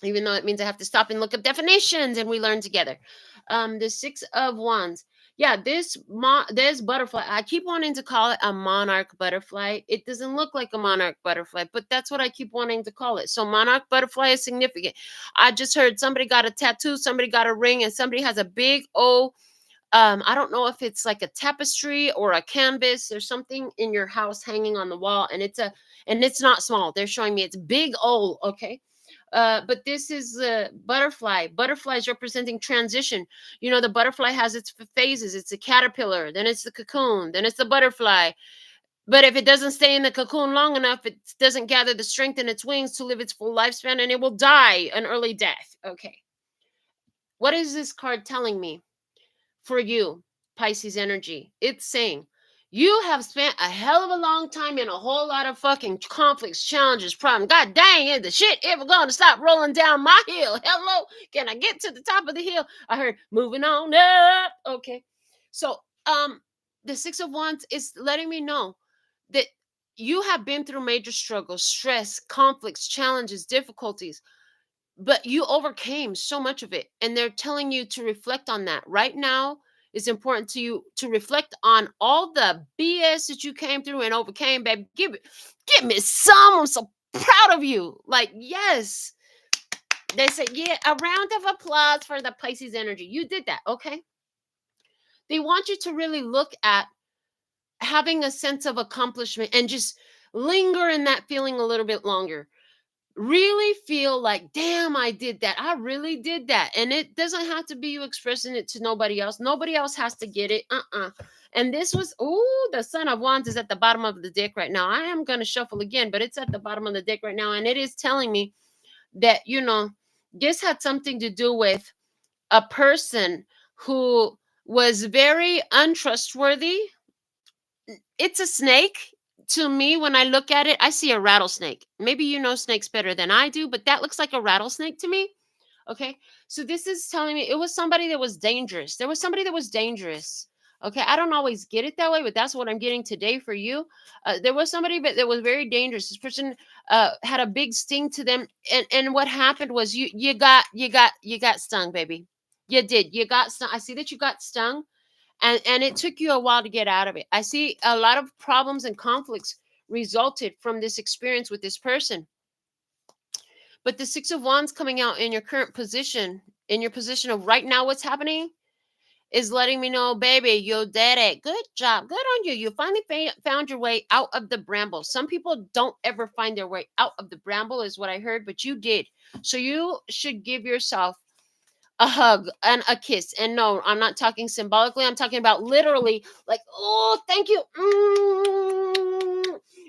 even though it means I have to stop and look up definitions and we learn together. The Six of Wands. Yeah, this butterfly, I keep wanting to call it a monarch butterfly. It doesn't look like a monarch butterfly, but that's what I keep wanting to call it. So monarch butterfly is significant. I just heard somebody got a tattoo, somebody got a ring, and somebody has a big old I don't know if it's like a tapestry or a canvas or something in your house hanging on the wall, and it's not small. They're showing me it's big old, okay? But this is a butterfly. Butterfly is representing transition. You know, the butterfly has its phases. It's a caterpillar, then it's the cocoon, then it's the butterfly. But if it doesn't stay in the cocoon long enough, it doesn't gather the strength in its wings to live its full lifespan, and it will die an early death. Okay. What is this card telling me for you, Pisces energy? It's saying you have spent a hell of a long time in a whole lot of fucking conflicts, challenges, problems. God dang, is the shit ever going to stop rolling down my hill? Hello, can I get to the top of the hill? I heard moving on up. Okay, so the Six of Wands is letting me know that you have been through major struggles, stress, conflicts, challenges, difficulties, but you overcame so much of it, and they're telling you to reflect on that right now. It's important to you to reflect on all the BS that you came through and overcame, baby. Give me some. I'm so proud of you. Like, yes. They said, yeah, a round of applause for the Pisces energy. You did that, okay? They want you to really look at having a sense of accomplishment and just linger in that feeling a little bit longer. Really feel like, damn, I did that. I really did that. And it doesn't have to be you expressing it to nobody else. Nobody else has to get it. And this was, the Son of Wands is at the bottom of the deck right now. I am going to shuffle again, but it's at the bottom of the deck right now. And it is telling me that, this had something to do with a person who was very untrustworthy. It's a snake. To me, when I look at it, I see a rattlesnake. Maybe you know snakes better than I do, but that looks like a rattlesnake to me. Okay. So this is telling me it was somebody that was dangerous. There was somebody that was dangerous. Okay. I don't always get it that way, but that's what I'm getting today for you. There was somebody that was very dangerous. This person had a big sting to them. And what happened was you got stung, baby. You did. You got stung. I see that you got stung, and it took you a while to get out of it. I see a lot of problems and conflicts resulted from this experience with this person. But the Six of Wands coming out in your current position, in your position of right now, what's happening is letting me know, baby, you did it. Good job. Good on you. You finally found your way out of the bramble. Some people don't ever find their way out of the bramble, is what I heard, but you did. So you should give yourself a hug and a kiss. And no, I'm not talking symbolically. I'm talking about literally, like, oh, thank you.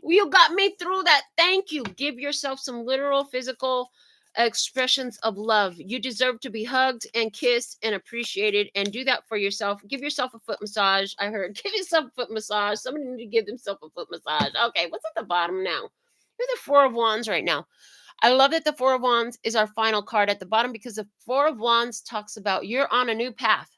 You got me through that. Thank you. Give yourself some literal physical expressions of love. You deserve to be hugged and kissed and appreciated, and do that for yourself. Give yourself a foot massage. I heard give yourself a foot massage. Somebody need to give themselves a foot massage. Okay, what's at the bottom now? You're the Four of Wands right now. I love that the Four of Wands is our final card at the bottom, because the Four of Wands talks about you're on a new path.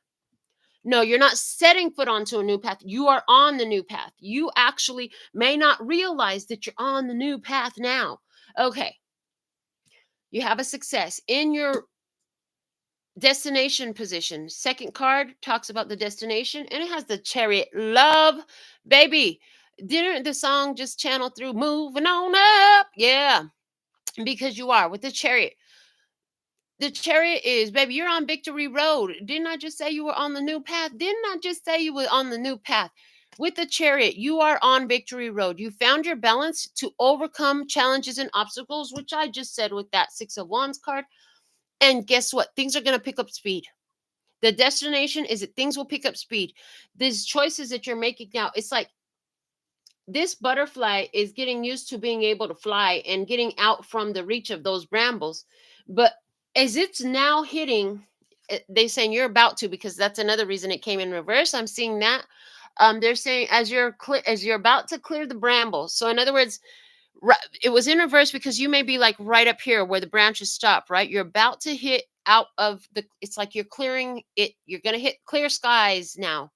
No, you're not setting foot onto a new path. You are on the new path. You actually may not realize that you're on the new path now. Okay. You have a success in your destination position. Second card talks about the destination, and it has the Chariot. Love, baby. Didn't the song just channel through moving on up? Yeah, because you are with the Chariot. The Chariot is, baby, you're on victory road. Didn't I just say you were on the new path? Didn't I just say you were on the new path? With the Chariot, you are on victory road. You found your balance to overcome challenges and obstacles, which I just said with that Six of Wands card. And guess what? Things are going to pick up speed. The destination is that things will pick up speed. These choices that you're making now, it's like this butterfly is getting used to being able to fly and getting out from the reach of those brambles. But as it's now hitting, they're saying you're about to, because that's another reason it came in reverse. I'm seeing that. They're saying as you're about to clear the brambles. So in other words, it was in reverse because you may be like right up here where the branches stop, right? You're about to hit out of the, it's like you're clearing it. You're going to hit clear skies now.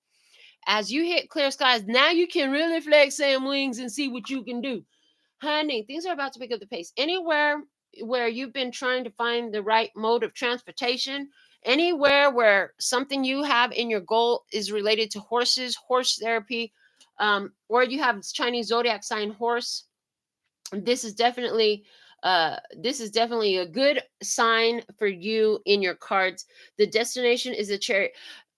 As you hit clear skies, now you can really flex some wings and see what you can do. Honey, things are about to pick up the pace. Anywhere where you've been trying to find the right mode of transportation, anywhere where something you have in your goal is related to horses, horse therapy, or you have Chinese zodiac sign horse, this is definitely a good sign for you in your cards. The destination is a Chariot.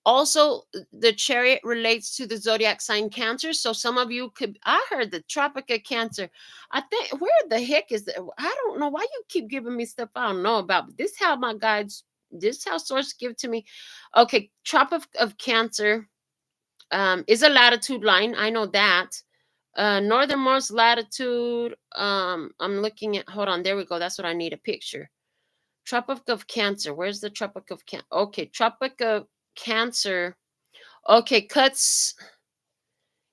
Also, the Chariot relates to the zodiac sign Cancer. So some of you could, I heard the Tropic of Cancer. I think, where the heck is that? I don't know why you keep giving me stuff I don't know about, but this is how my guides, this is how source give to me. Okay, Tropic of Cancer is a latitude line. I know that. Northernmost latitude. I'm looking at, hold on, there we go. That's what I need, a picture. Tropic of Cancer. Where's the Tropic of Cancer? Okay, Tropic of Cancer. Okay,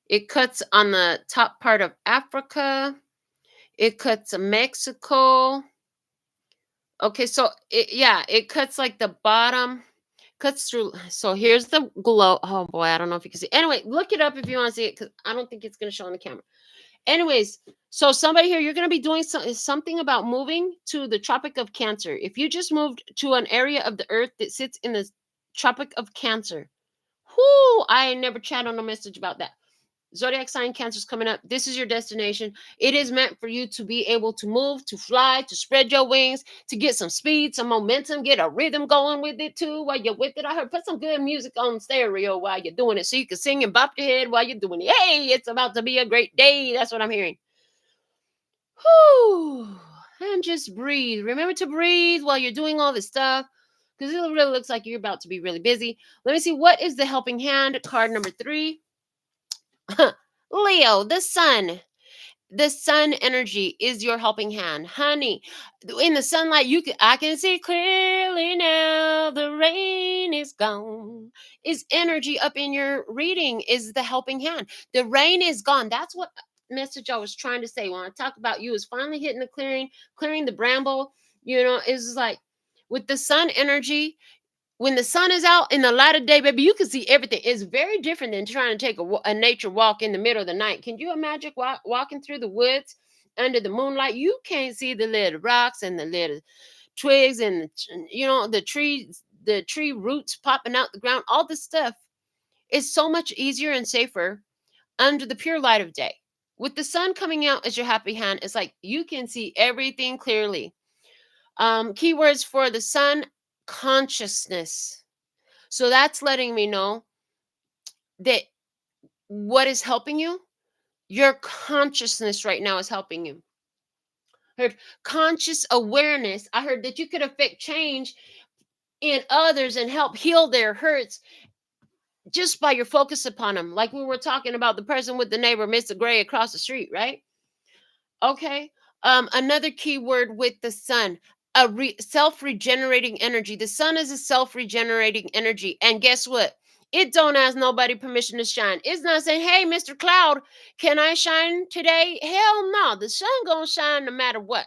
it cuts on the top part of Africa. It cuts Mexico. Okay, so it cuts like the bottom, cuts through. So here's the glow. Oh boy, I don't know if you can see. Anyway, look it up if you want to see it, because I don't think it's going to show on the camera. Anyways, so somebody here, you're going to be doing something about moving to the Tropic of Cancer. If you just moved to an area of the earth that sits in the Tropic of Cancer, whoo, I never chat on a message about that. Zodiac sign Cancer's coming up. This is your destination. It is meant for you to be able to move, to fly, to spread your wings, to get some speed, some momentum, get a rhythm going with it too while you're with it. I heard put some good music on stereo while you're doing it so you can sing and bop your head while you're doing it. Hey, it's about to be a great day. That's what I'm hearing. Whew. And just breathe. Remember to breathe while you're doing all this stuff, because it really looks like you're about to be really busy. Let me see. What is the helping hand? Card number 3. Leo, the sun. The sun energy is your helping hand, honey. In the sunlight, I can see clearly now. The rain is gone. Is energy up in your reading? Is the helping hand? The rain is gone. That's what message I was trying to say when I talk about you is finally hitting the clearing the bramble. Is like with the sun energy. When the sun is out in the light of day, baby, you can see everything. It's very different than trying to take a nature walk in the middle of the night. Can you imagine walking through the woods under the moonlight? You can't see the little rocks and the little twigs and the tree roots popping out the ground. All this stuff is so much easier and safer under the pure light of day. With the sun coming out as your happy hand, it's like you can see everything clearly. Keywords for the sun: consciousness. So that's letting me know that what is helping you, your consciousness right now is helping you. Heard conscious awareness. I heard that you could affect change in others and help heal their hurts just by your focus upon them. Like we were talking about the person with the neighbor, Mr. Gray, across the street, right? Okay. Another key word with the sun: self-regenerating energy. The sun is a self-regenerating energy, and guess what? It don't ask nobody permission to shine. It's not saying, "Hey, Mr. Cloud, can I shine today?" Hell no. The sun gonna shine no matter what.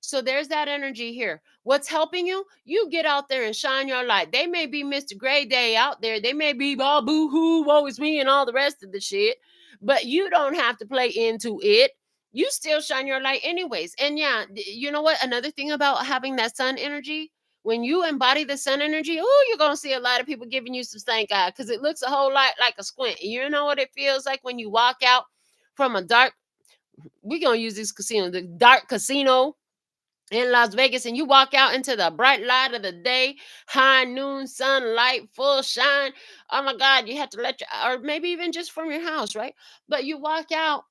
So there's that energy here. What's helping you? You get out there and shine your light. They may be Mr. Gray Day out there. They may be boo hoo, woe is me, and all the rest of the shit. But you don't have to play into it. You still shine your light anyways. And yeah, you know what? Another thing about having that sun energy, when you embody the sun energy, oh, you're gonna see a lot of people giving you some stank eye because it looks a whole lot like a squint. You know what it feels like when you walk out from a dark, we're gonna use this casino, the dark casino in Las Vegas, and you walk out into the bright light of the day, high noon sunlight, full shine. Oh my God, you have to let your, or maybe even just from your house, right? But you walk out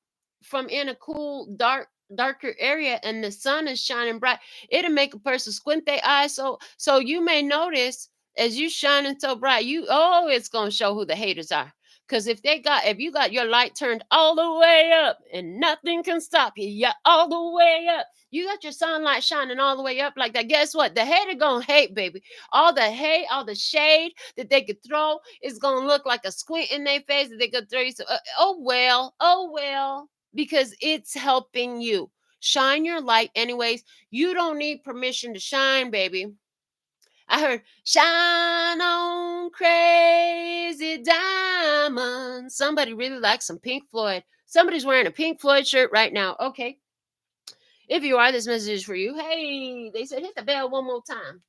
from in a cool, darker area, and the sun is shining bright. It'll make a person squint their eyes. So you may notice as you shining so bright, it's gonna show who the haters are. Because if you got your light turned all the way up and nothing can stop you, you're all the way up. You got your sunlight shining all the way up like that. Guess what? The hater gonna hate, baby. All the hate, all the shade that they could throw is gonna look like a squint in their face that they could throw you. So, oh well, because it's helping you. Shine your light anyways. You don't need permission to shine, baby. I heard shine on crazy diamond. Somebody really likes some Pink Floyd. Somebody's wearing a Pink Floyd shirt right now. Okay. If you are, this message is for you. Hey, they said hit the bell one more time.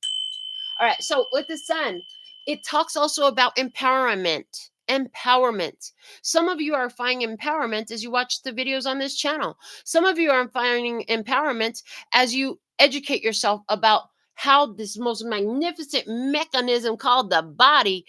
All right. So with the sun, it talks also about empowerment. Empowerment. Some of you are finding empowerment as you watch the videos on this channel. Some of you are finding empowerment as you educate yourself about how this most magnificent mechanism called the body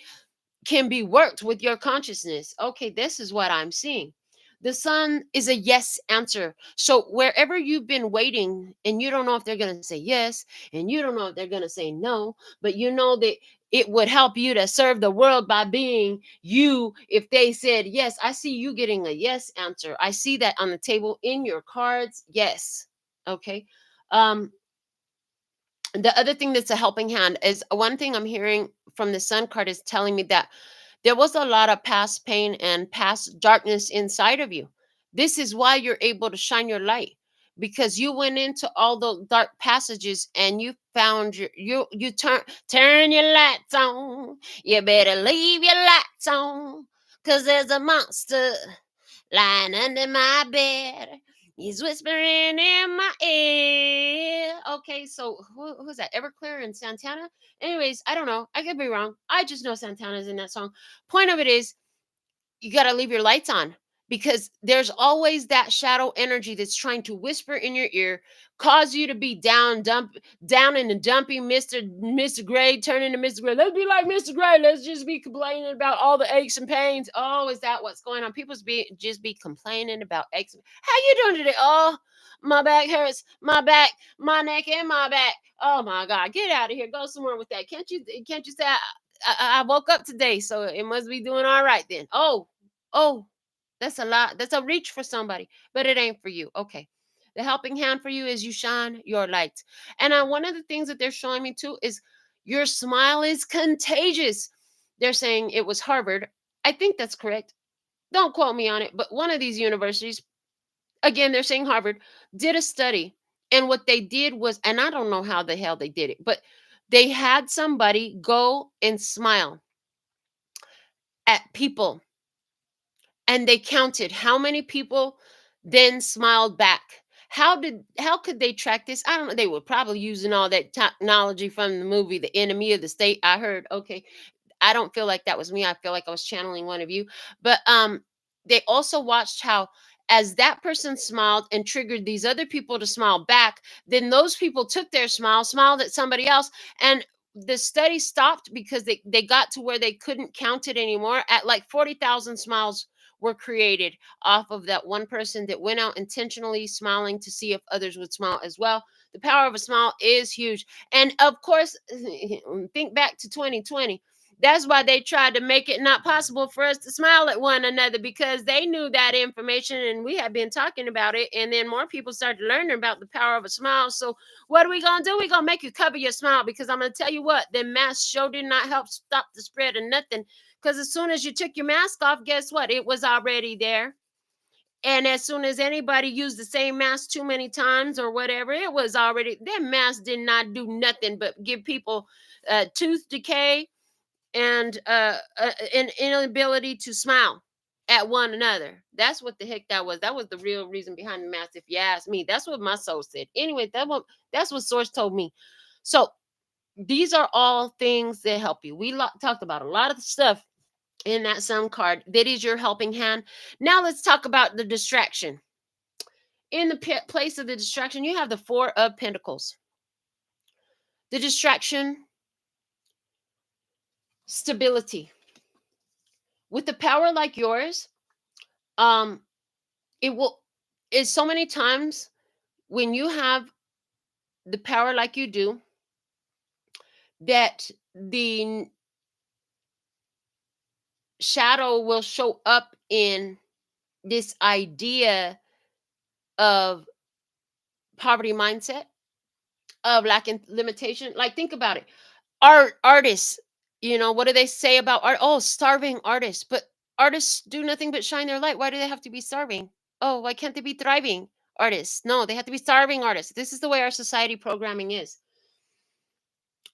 can be worked with your consciousness. Okay, this is what I'm seeing. The sun is a yes answer. So wherever you've been waiting and you don't know if they're going to say yes and you don't know if they're going to say no, but you know that it would help you to serve the world by being you if they said yes. I see you getting a yes answer. I see that on the table in your cards. Yes. Okay. Um the other thing that's a helping hand is one thing I'm hearing from the sun card is telling me that there was a lot of past pain and past darkness inside of you. This is why you're able to shine your light because you went into all the dark passages and you found you turn your lights on. You better leave your lights on cuz there's a monster lying under my bed. He's whispering in my ear. Okay, so who's that? Everclear and Santana? Anyways, I don't know. I could be wrong. I just know Santana's in that song. Point of it is, you got to leave your lights on because there's always that shadow energy that's trying to whisper in your ear, cause you to be down in the dumpy Mr. Gray, turn into Mr. Gray. Let's be like Mr. Gray. Let's just be complaining about all the aches and pains. Oh, is that what's going on? People's just be complaining about aches. How you doing today? Oh, my back hurts. My back, my neck, and my back. Oh my God, get out of here. Go somewhere with that. Can't you say I woke up today, so it must be doing all right then. Oh, that's a lot. That's a reach for somebody, but it ain't for you. Okay. The helping hand for you is you shine your light. And one of the things that they're showing me too is your smile is contagious. They're saying it was Harvard. I think that's correct. Don't quote me on it, but one of these universities, again, they're saying Harvard, did a study. And what they did was, and I don't know how the hell they did it, but they had somebody go and smile at people and they counted how many people then smiled back. How could they track this? I don't know. They were probably using all that technology from the movie The Enemy of the State. I heard. Okay, I don't feel like that was me. I feel like I was channeling one of you. But they also watched how as that person smiled and triggered these other people to smile back, then those people took their smile, smiled at somebody else, and the study stopped because they got to where they couldn't count it anymore. At like 40,000 smiles were created off of that one person that went out intentionally smiling to see if others would smile as well. The power of a smile is huge. And of course, think back to 2020. That's why they tried to make it not possible for us to smile at one another, because they knew that information and we had been talking about it. And then more people started learning about the power of a smile. So what are we going to do? We're going to make you cover your smile, because I'm going to tell you what, the mask show did not help stop the spread of nothing. Because as soon as you took your mask off, guess what? It was already there. And as soon as anybody used the same mask too many times or whatever, it was already, that mask did not do nothing but give people tooth decay and an inability to smile at one another. That's what the heck that was. That was the real reason behind the mask, if you ask me. That's what my soul said. Anyway, that's what Source told me. So these are all things that help you. We talked about a lot of the stuff in that Sun card. That is your helping hand. Now let's talk about the distraction. In the place of the distraction, you have the Four of Pentacles. The distraction, stability. With the power like yours, it will, is so many times when you have the power like you do, that the shadow will show up in this idea of poverty mindset, of lack and limitation. Like, think about it. Artists, what do they say about art? Oh, starving artists. But artists do nothing but shine their light. Why do they have to be starving? Oh, why can't they be thriving artists? No, they have to be starving artists. This is the way our society programming is.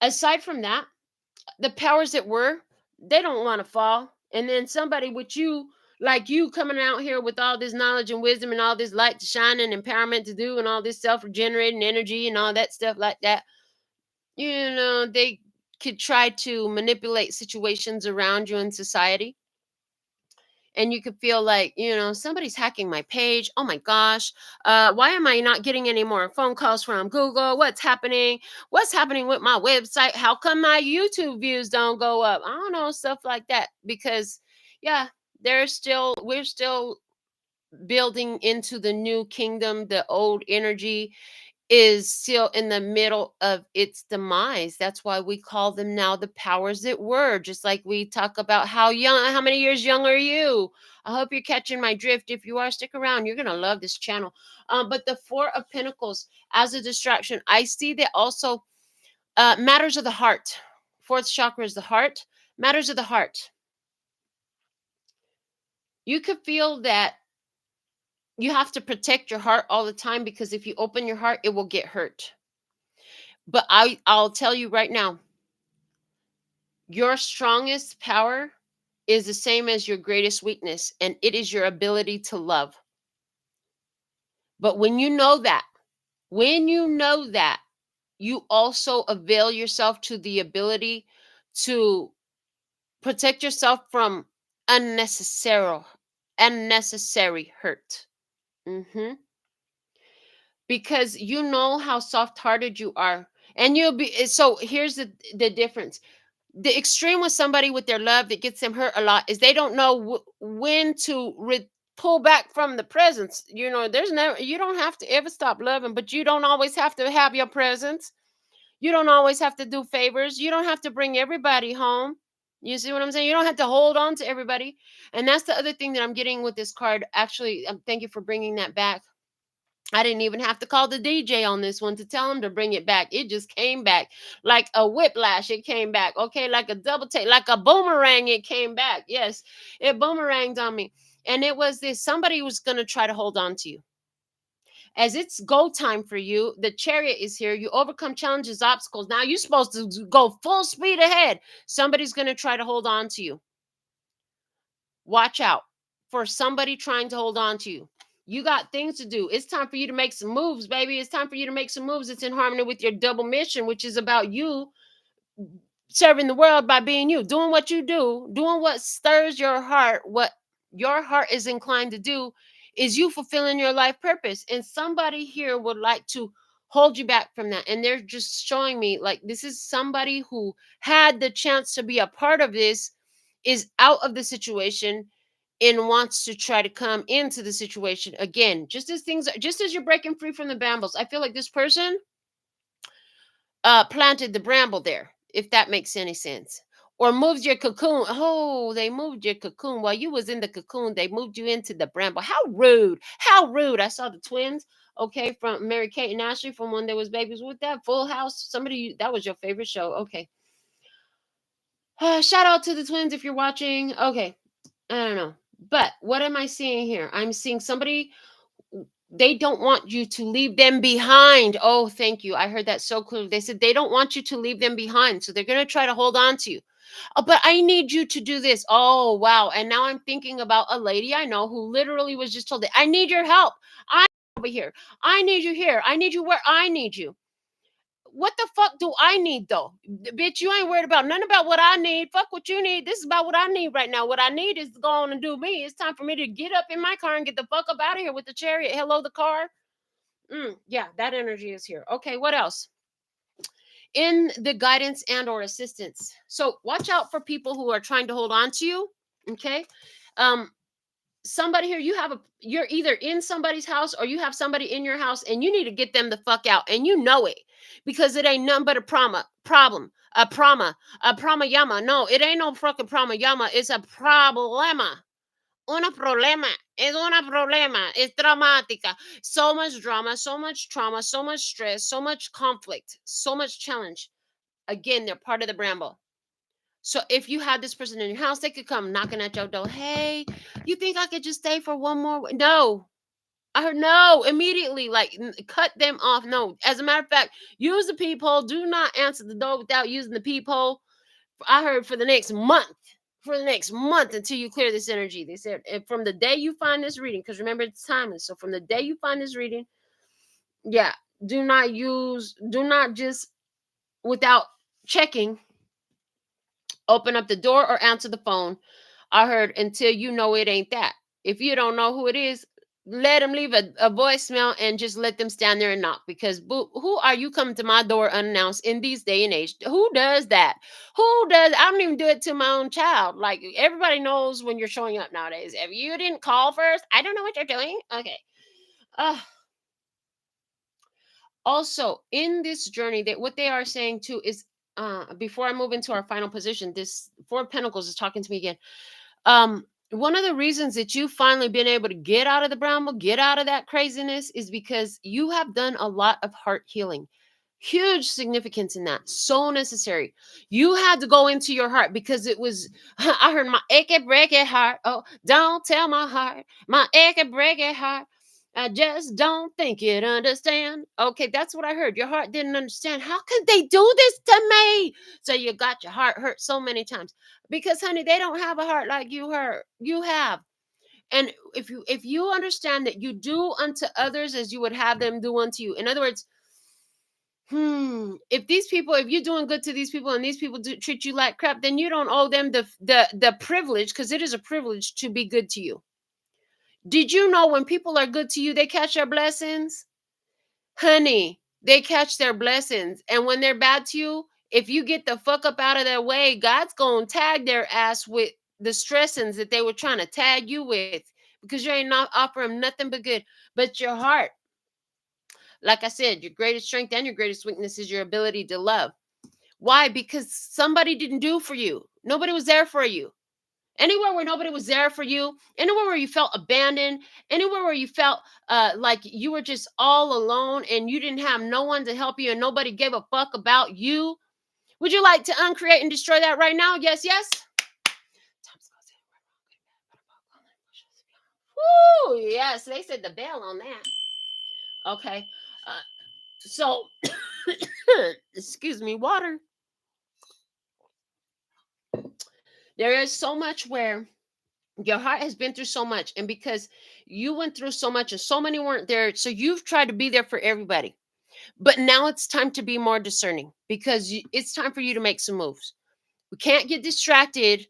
Aside from that, the powers that were, they don't want to fall. And then somebody with you, like you, coming out here with all this knowledge and wisdom and all this light to shine and empowerment to do and all this self-regenerating energy and all that stuff like that, they could try to manipulate situations around you in society. And you could feel like, somebody's hacking my page. Oh my gosh. Why am I not getting any more phone calls from Google? What's happening? What's happening with my website? How come my YouTube views don't go up? I don't know, stuff like that. Because, yeah, we're still building into the new kingdom. The old energy is still in the middle of its demise. That's why we call them now the powers that were. Just like we talk about how many years young are you? I hope you're catching my drift. If you are, stick around. You're gonna love this channel. But the Four of Pentacles as a distraction, I see that also matters of the heart. Fourth chakra is the heart. Matters of the heart. You could feel that you have to protect your heart all the time, because if you open your heart, it will get hurt. But I'll tell you right now, your strongest power is the same as your greatest weakness, and it is your ability to love. But when you know that, you also avail yourself to the ability to protect yourself from unnecessary hurt. Because you know how soft-hearted you are, and you'll be. So here's the difference. The extreme with somebody with their love that gets them hurt a lot is they don't know when to pull back from the presence. There's never, you don't have to ever stop loving, but you don't always have to have your presence. You don't always have to do favors. You don't have to bring everybody home. You see what I'm saying? You don't have to hold on to everybody. And that's the other thing that I'm getting with this card. Actually, thank you for bringing that back. I didn't even have to call the DJ on this one to tell him to bring it back. It just came back like a whiplash. It came back. Okay, like a double take, like a boomerang. It came back. Yes, it boomeranged on me. And it was this: somebody was going to try to hold on to you. As it's go time for you, the Chariot is here. You overcome challenges, obstacles. Now you're supposed to go full speed ahead. Somebody's going to try to hold on to you. Watch out for somebody trying to hold on to you. You got things to do. It's time for you to make some moves, baby. It's time for you to make some moves. It's in harmony with your double mission, which is about you serving the world by being you, doing what you do, doing what stirs your heart, what your heart is inclined to do is you fulfilling your life purpose. And somebody here would like to hold you back from that. And they're just showing me like this is somebody who had the chance to be a part of this, is out of the situation, and wants to try to come into the situation again. Just as you're breaking free from the brambles, I feel like this person planted the bramble there, if that makes any sense. Or moved your cocoon. Oh, they moved your cocoon. While you was in the cocoon, they moved you into the bramble. How rude. How rude. I saw the twins, okay, from Mary Kate and Ashley from when there was babies. With that Full House, somebody, that was your favorite show. Okay. Shout out to the twins if you're watching. Okay. I don't know. But what am I seeing here? I'm seeing somebody, they don't want you to leave them behind. Oh, thank you. I heard that so clearly. They said they don't want you to leave them behind. So they're going to try to hold on to you. Oh, but I need you to do this. Oh, wow. And now I'm thinking about a lady I know who literally was just told, I need your help. I'm over here. I need you here. I need you where I need you. What the fuck do I need though? Bitch, you ain't worried about nothing about what I need. Fuck what you need. This is about what I need right now. What I need is to go on and do me. It's time for me to get up in my car and get the fuck up out of here with the chariot. Hello, the car. Yeah, that energy is here. Okay, what else? In the guidance and or assistance. So watch out for people who are trying to hold on to you. Okay. Um, somebody here, you're either in somebody's house or you have somebody in your house and you need to get them the fuck out, and you know it, because it ain't nothing but a pramayama. No, it ain't no fucking pramayama. It's a problema. Una problema. Es una problema. Es dramática. So much drama, so much trauma, so much stress, so much conflict, so much challenge. Again, they're part of the bramble. So if you had this person in your house, they could come knocking at your door. Hey, you think I could just stay for one more? No. I heard no immediately. Like cut them off. No. As a matter of fact, use the peephole. Do not answer the door without using the peephole. I heard for the next month. For the next month until you clear this energy. They said from the day you find this reading, because remember it's timeless. So from the day you find this reading, yeah, do not just without checking open up the door or answer the phone. I heard until you know it ain't that. If you don't know who it is, let them leave a voicemail and just let them stand there and knock. Because who are you coming to my door unannounced in these day and age? Who does that? Who does? I don't even do it to my own child. Like everybody knows when you're showing up nowadays. If you didn't call first, I don't know what you're doing. Okay. Uh, also, in this journey, that what they are saying too is, before I move into our final position, this Four of Pentacles is talking to me again. One of the reasons that you've finally been able to get out of the bramble, get out of that craziness, is because you have done a lot of heart healing. Huge significance in that. So necessary. You had to go into your heart because it was, I heard my achy breaky heart. Oh, don't tell my heart. My achy breaky heart. I just don't think it understand. Okay, that's what I heard. Your heart didn't understand. How could they do this to me? So you got your heart hurt so many times. Because honey, they don't have a heart like you have. And if you understand that you do unto others as you would have them do unto you. In other words, if you're doing good to these people and these people treat you like crap, then you don't owe them the privilege, because it is a privilege to be good to you. Did you know when people are good to you, they catch their blessings? Honey, they catch their blessings. And when they're bad to you, if you get the fuck up out of their way, God's going to tag their ass with the stressings that they were trying to tag you with, because you ain't not offering nothing but good. But your heart, like I said, your greatest strength and your greatest weakness is your ability to love. Why? Because somebody didn't do for you. Nobody was there for you. Anywhere where nobody was there for you, anywhere where you felt abandoned, anywhere where you felt like you were just all alone and you didn't have no one to help you and nobody gave a fuck about you. Would you like to uncreate and destroy that right now? Yes, yes. Woo, yes, they said the bell on that. Okay. So, excuse me, water. There is so much where your heart has been through so much, and because you went through so much and so many weren't there, so you've tried to be there for everybody. But now it's time to be more discerning, because it's time for you to make some moves. We can't get distracted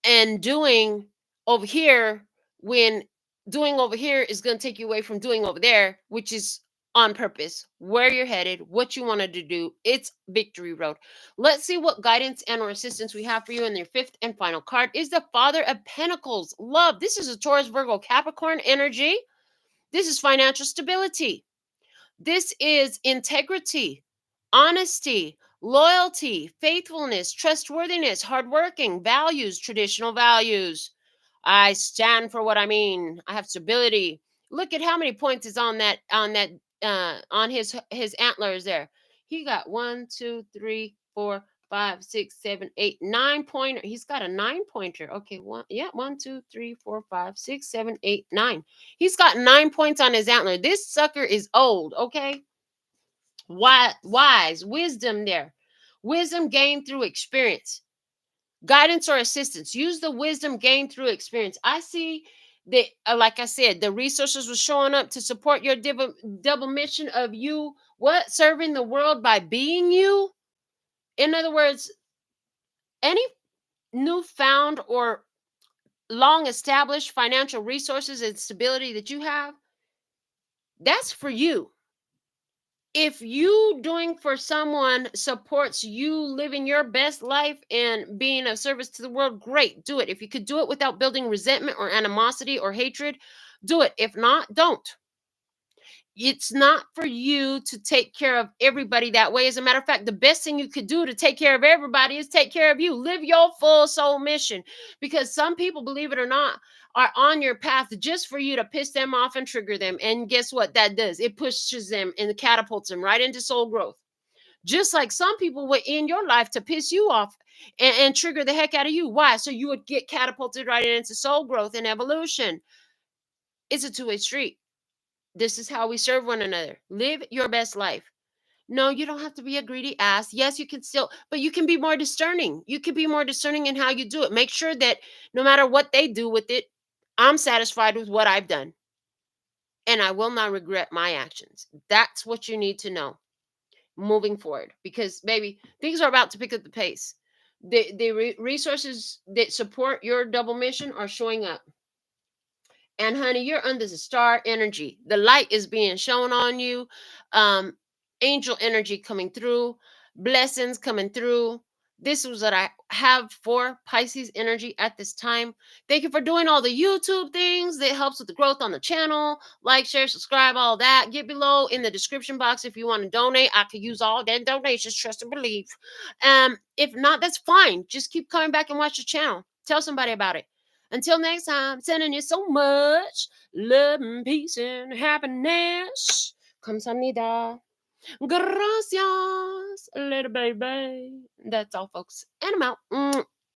and doing over here when doing over here is going to take you away from doing over there, which is on purpose, where you're headed, what you wanted to do. It's victory road. Let's see what guidance and or assistance we have for you. And your fifth and final card is the Father of Pentacles. Love. This is a Taurus, Virgo, Capricorn energy. This is financial stability. This is integrity, honesty, loyalty, faithfulness, trustworthiness, hardworking, values, traditional values. I stand for what I mean. I have stability. Look at how many points is on his antlers there. He got 1, 2, 3, 4, 5, 6, 7, 8, 9 pointer. He's got a 9 pointer. Okay, 1, 2, 3, 4, 5, 6, 7, 8, 9. He's got 9 points on his antler. This sucker is old, okay? Wise, wisdom there. Wisdom gained through experience. Guidance or assistance. Use the wisdom gained through experience. I see that, like I said, the resources were showing up to support your double mission of you, serving the world by being you. In other words, any newfound or long established financial resources and stability that you have, that's for you. If you doing for someone supports you living your best life and being of service to the world, great, do it. If you could do it without building resentment or animosity or hatred, do it. If not, don't. It's not for you to take care of everybody that way. As a matter of fact, the best thing you could do to take care of everybody is take care of you. Live your full soul mission. Because some people, believe it or not, are on your path just for you to piss them off and trigger them. And guess what that does? It pushes them and catapults them right into soul growth. Just like some people were in your life to piss you off and trigger the heck out of you. Why? So you would get catapulted right into soul growth and evolution. It's a two-way street. This is how we serve one another. Live your best life. No, you don't have to be a greedy ass. Yes, you can still, but you can be more discerning. You can be more discerning in how you do it. Make sure that no matter what they do with it, I'm satisfied with what I've done. And I will not regret my actions. That's what you need to know moving forward. Because, baby, things are about to pick up the pace. The resources that support your double mission are showing up. And honey, you're under the star energy. The light is being shown on you. Angel energy coming through, blessings coming through. This is what I have for Pisces energy at this time. Thank you for doing all the YouTube things that helps with the growth on the channel. Like, share, subscribe, all that. Get below in the description box if you want to donate. I could use all that donations, trust and believe. If not, that's fine. Just keep coming back and watch the channel. Tell somebody about it. Until next time, sending you so much love and peace and happiness. 감사합니다. Gracias, little baby. That's all, folks. And I'm out.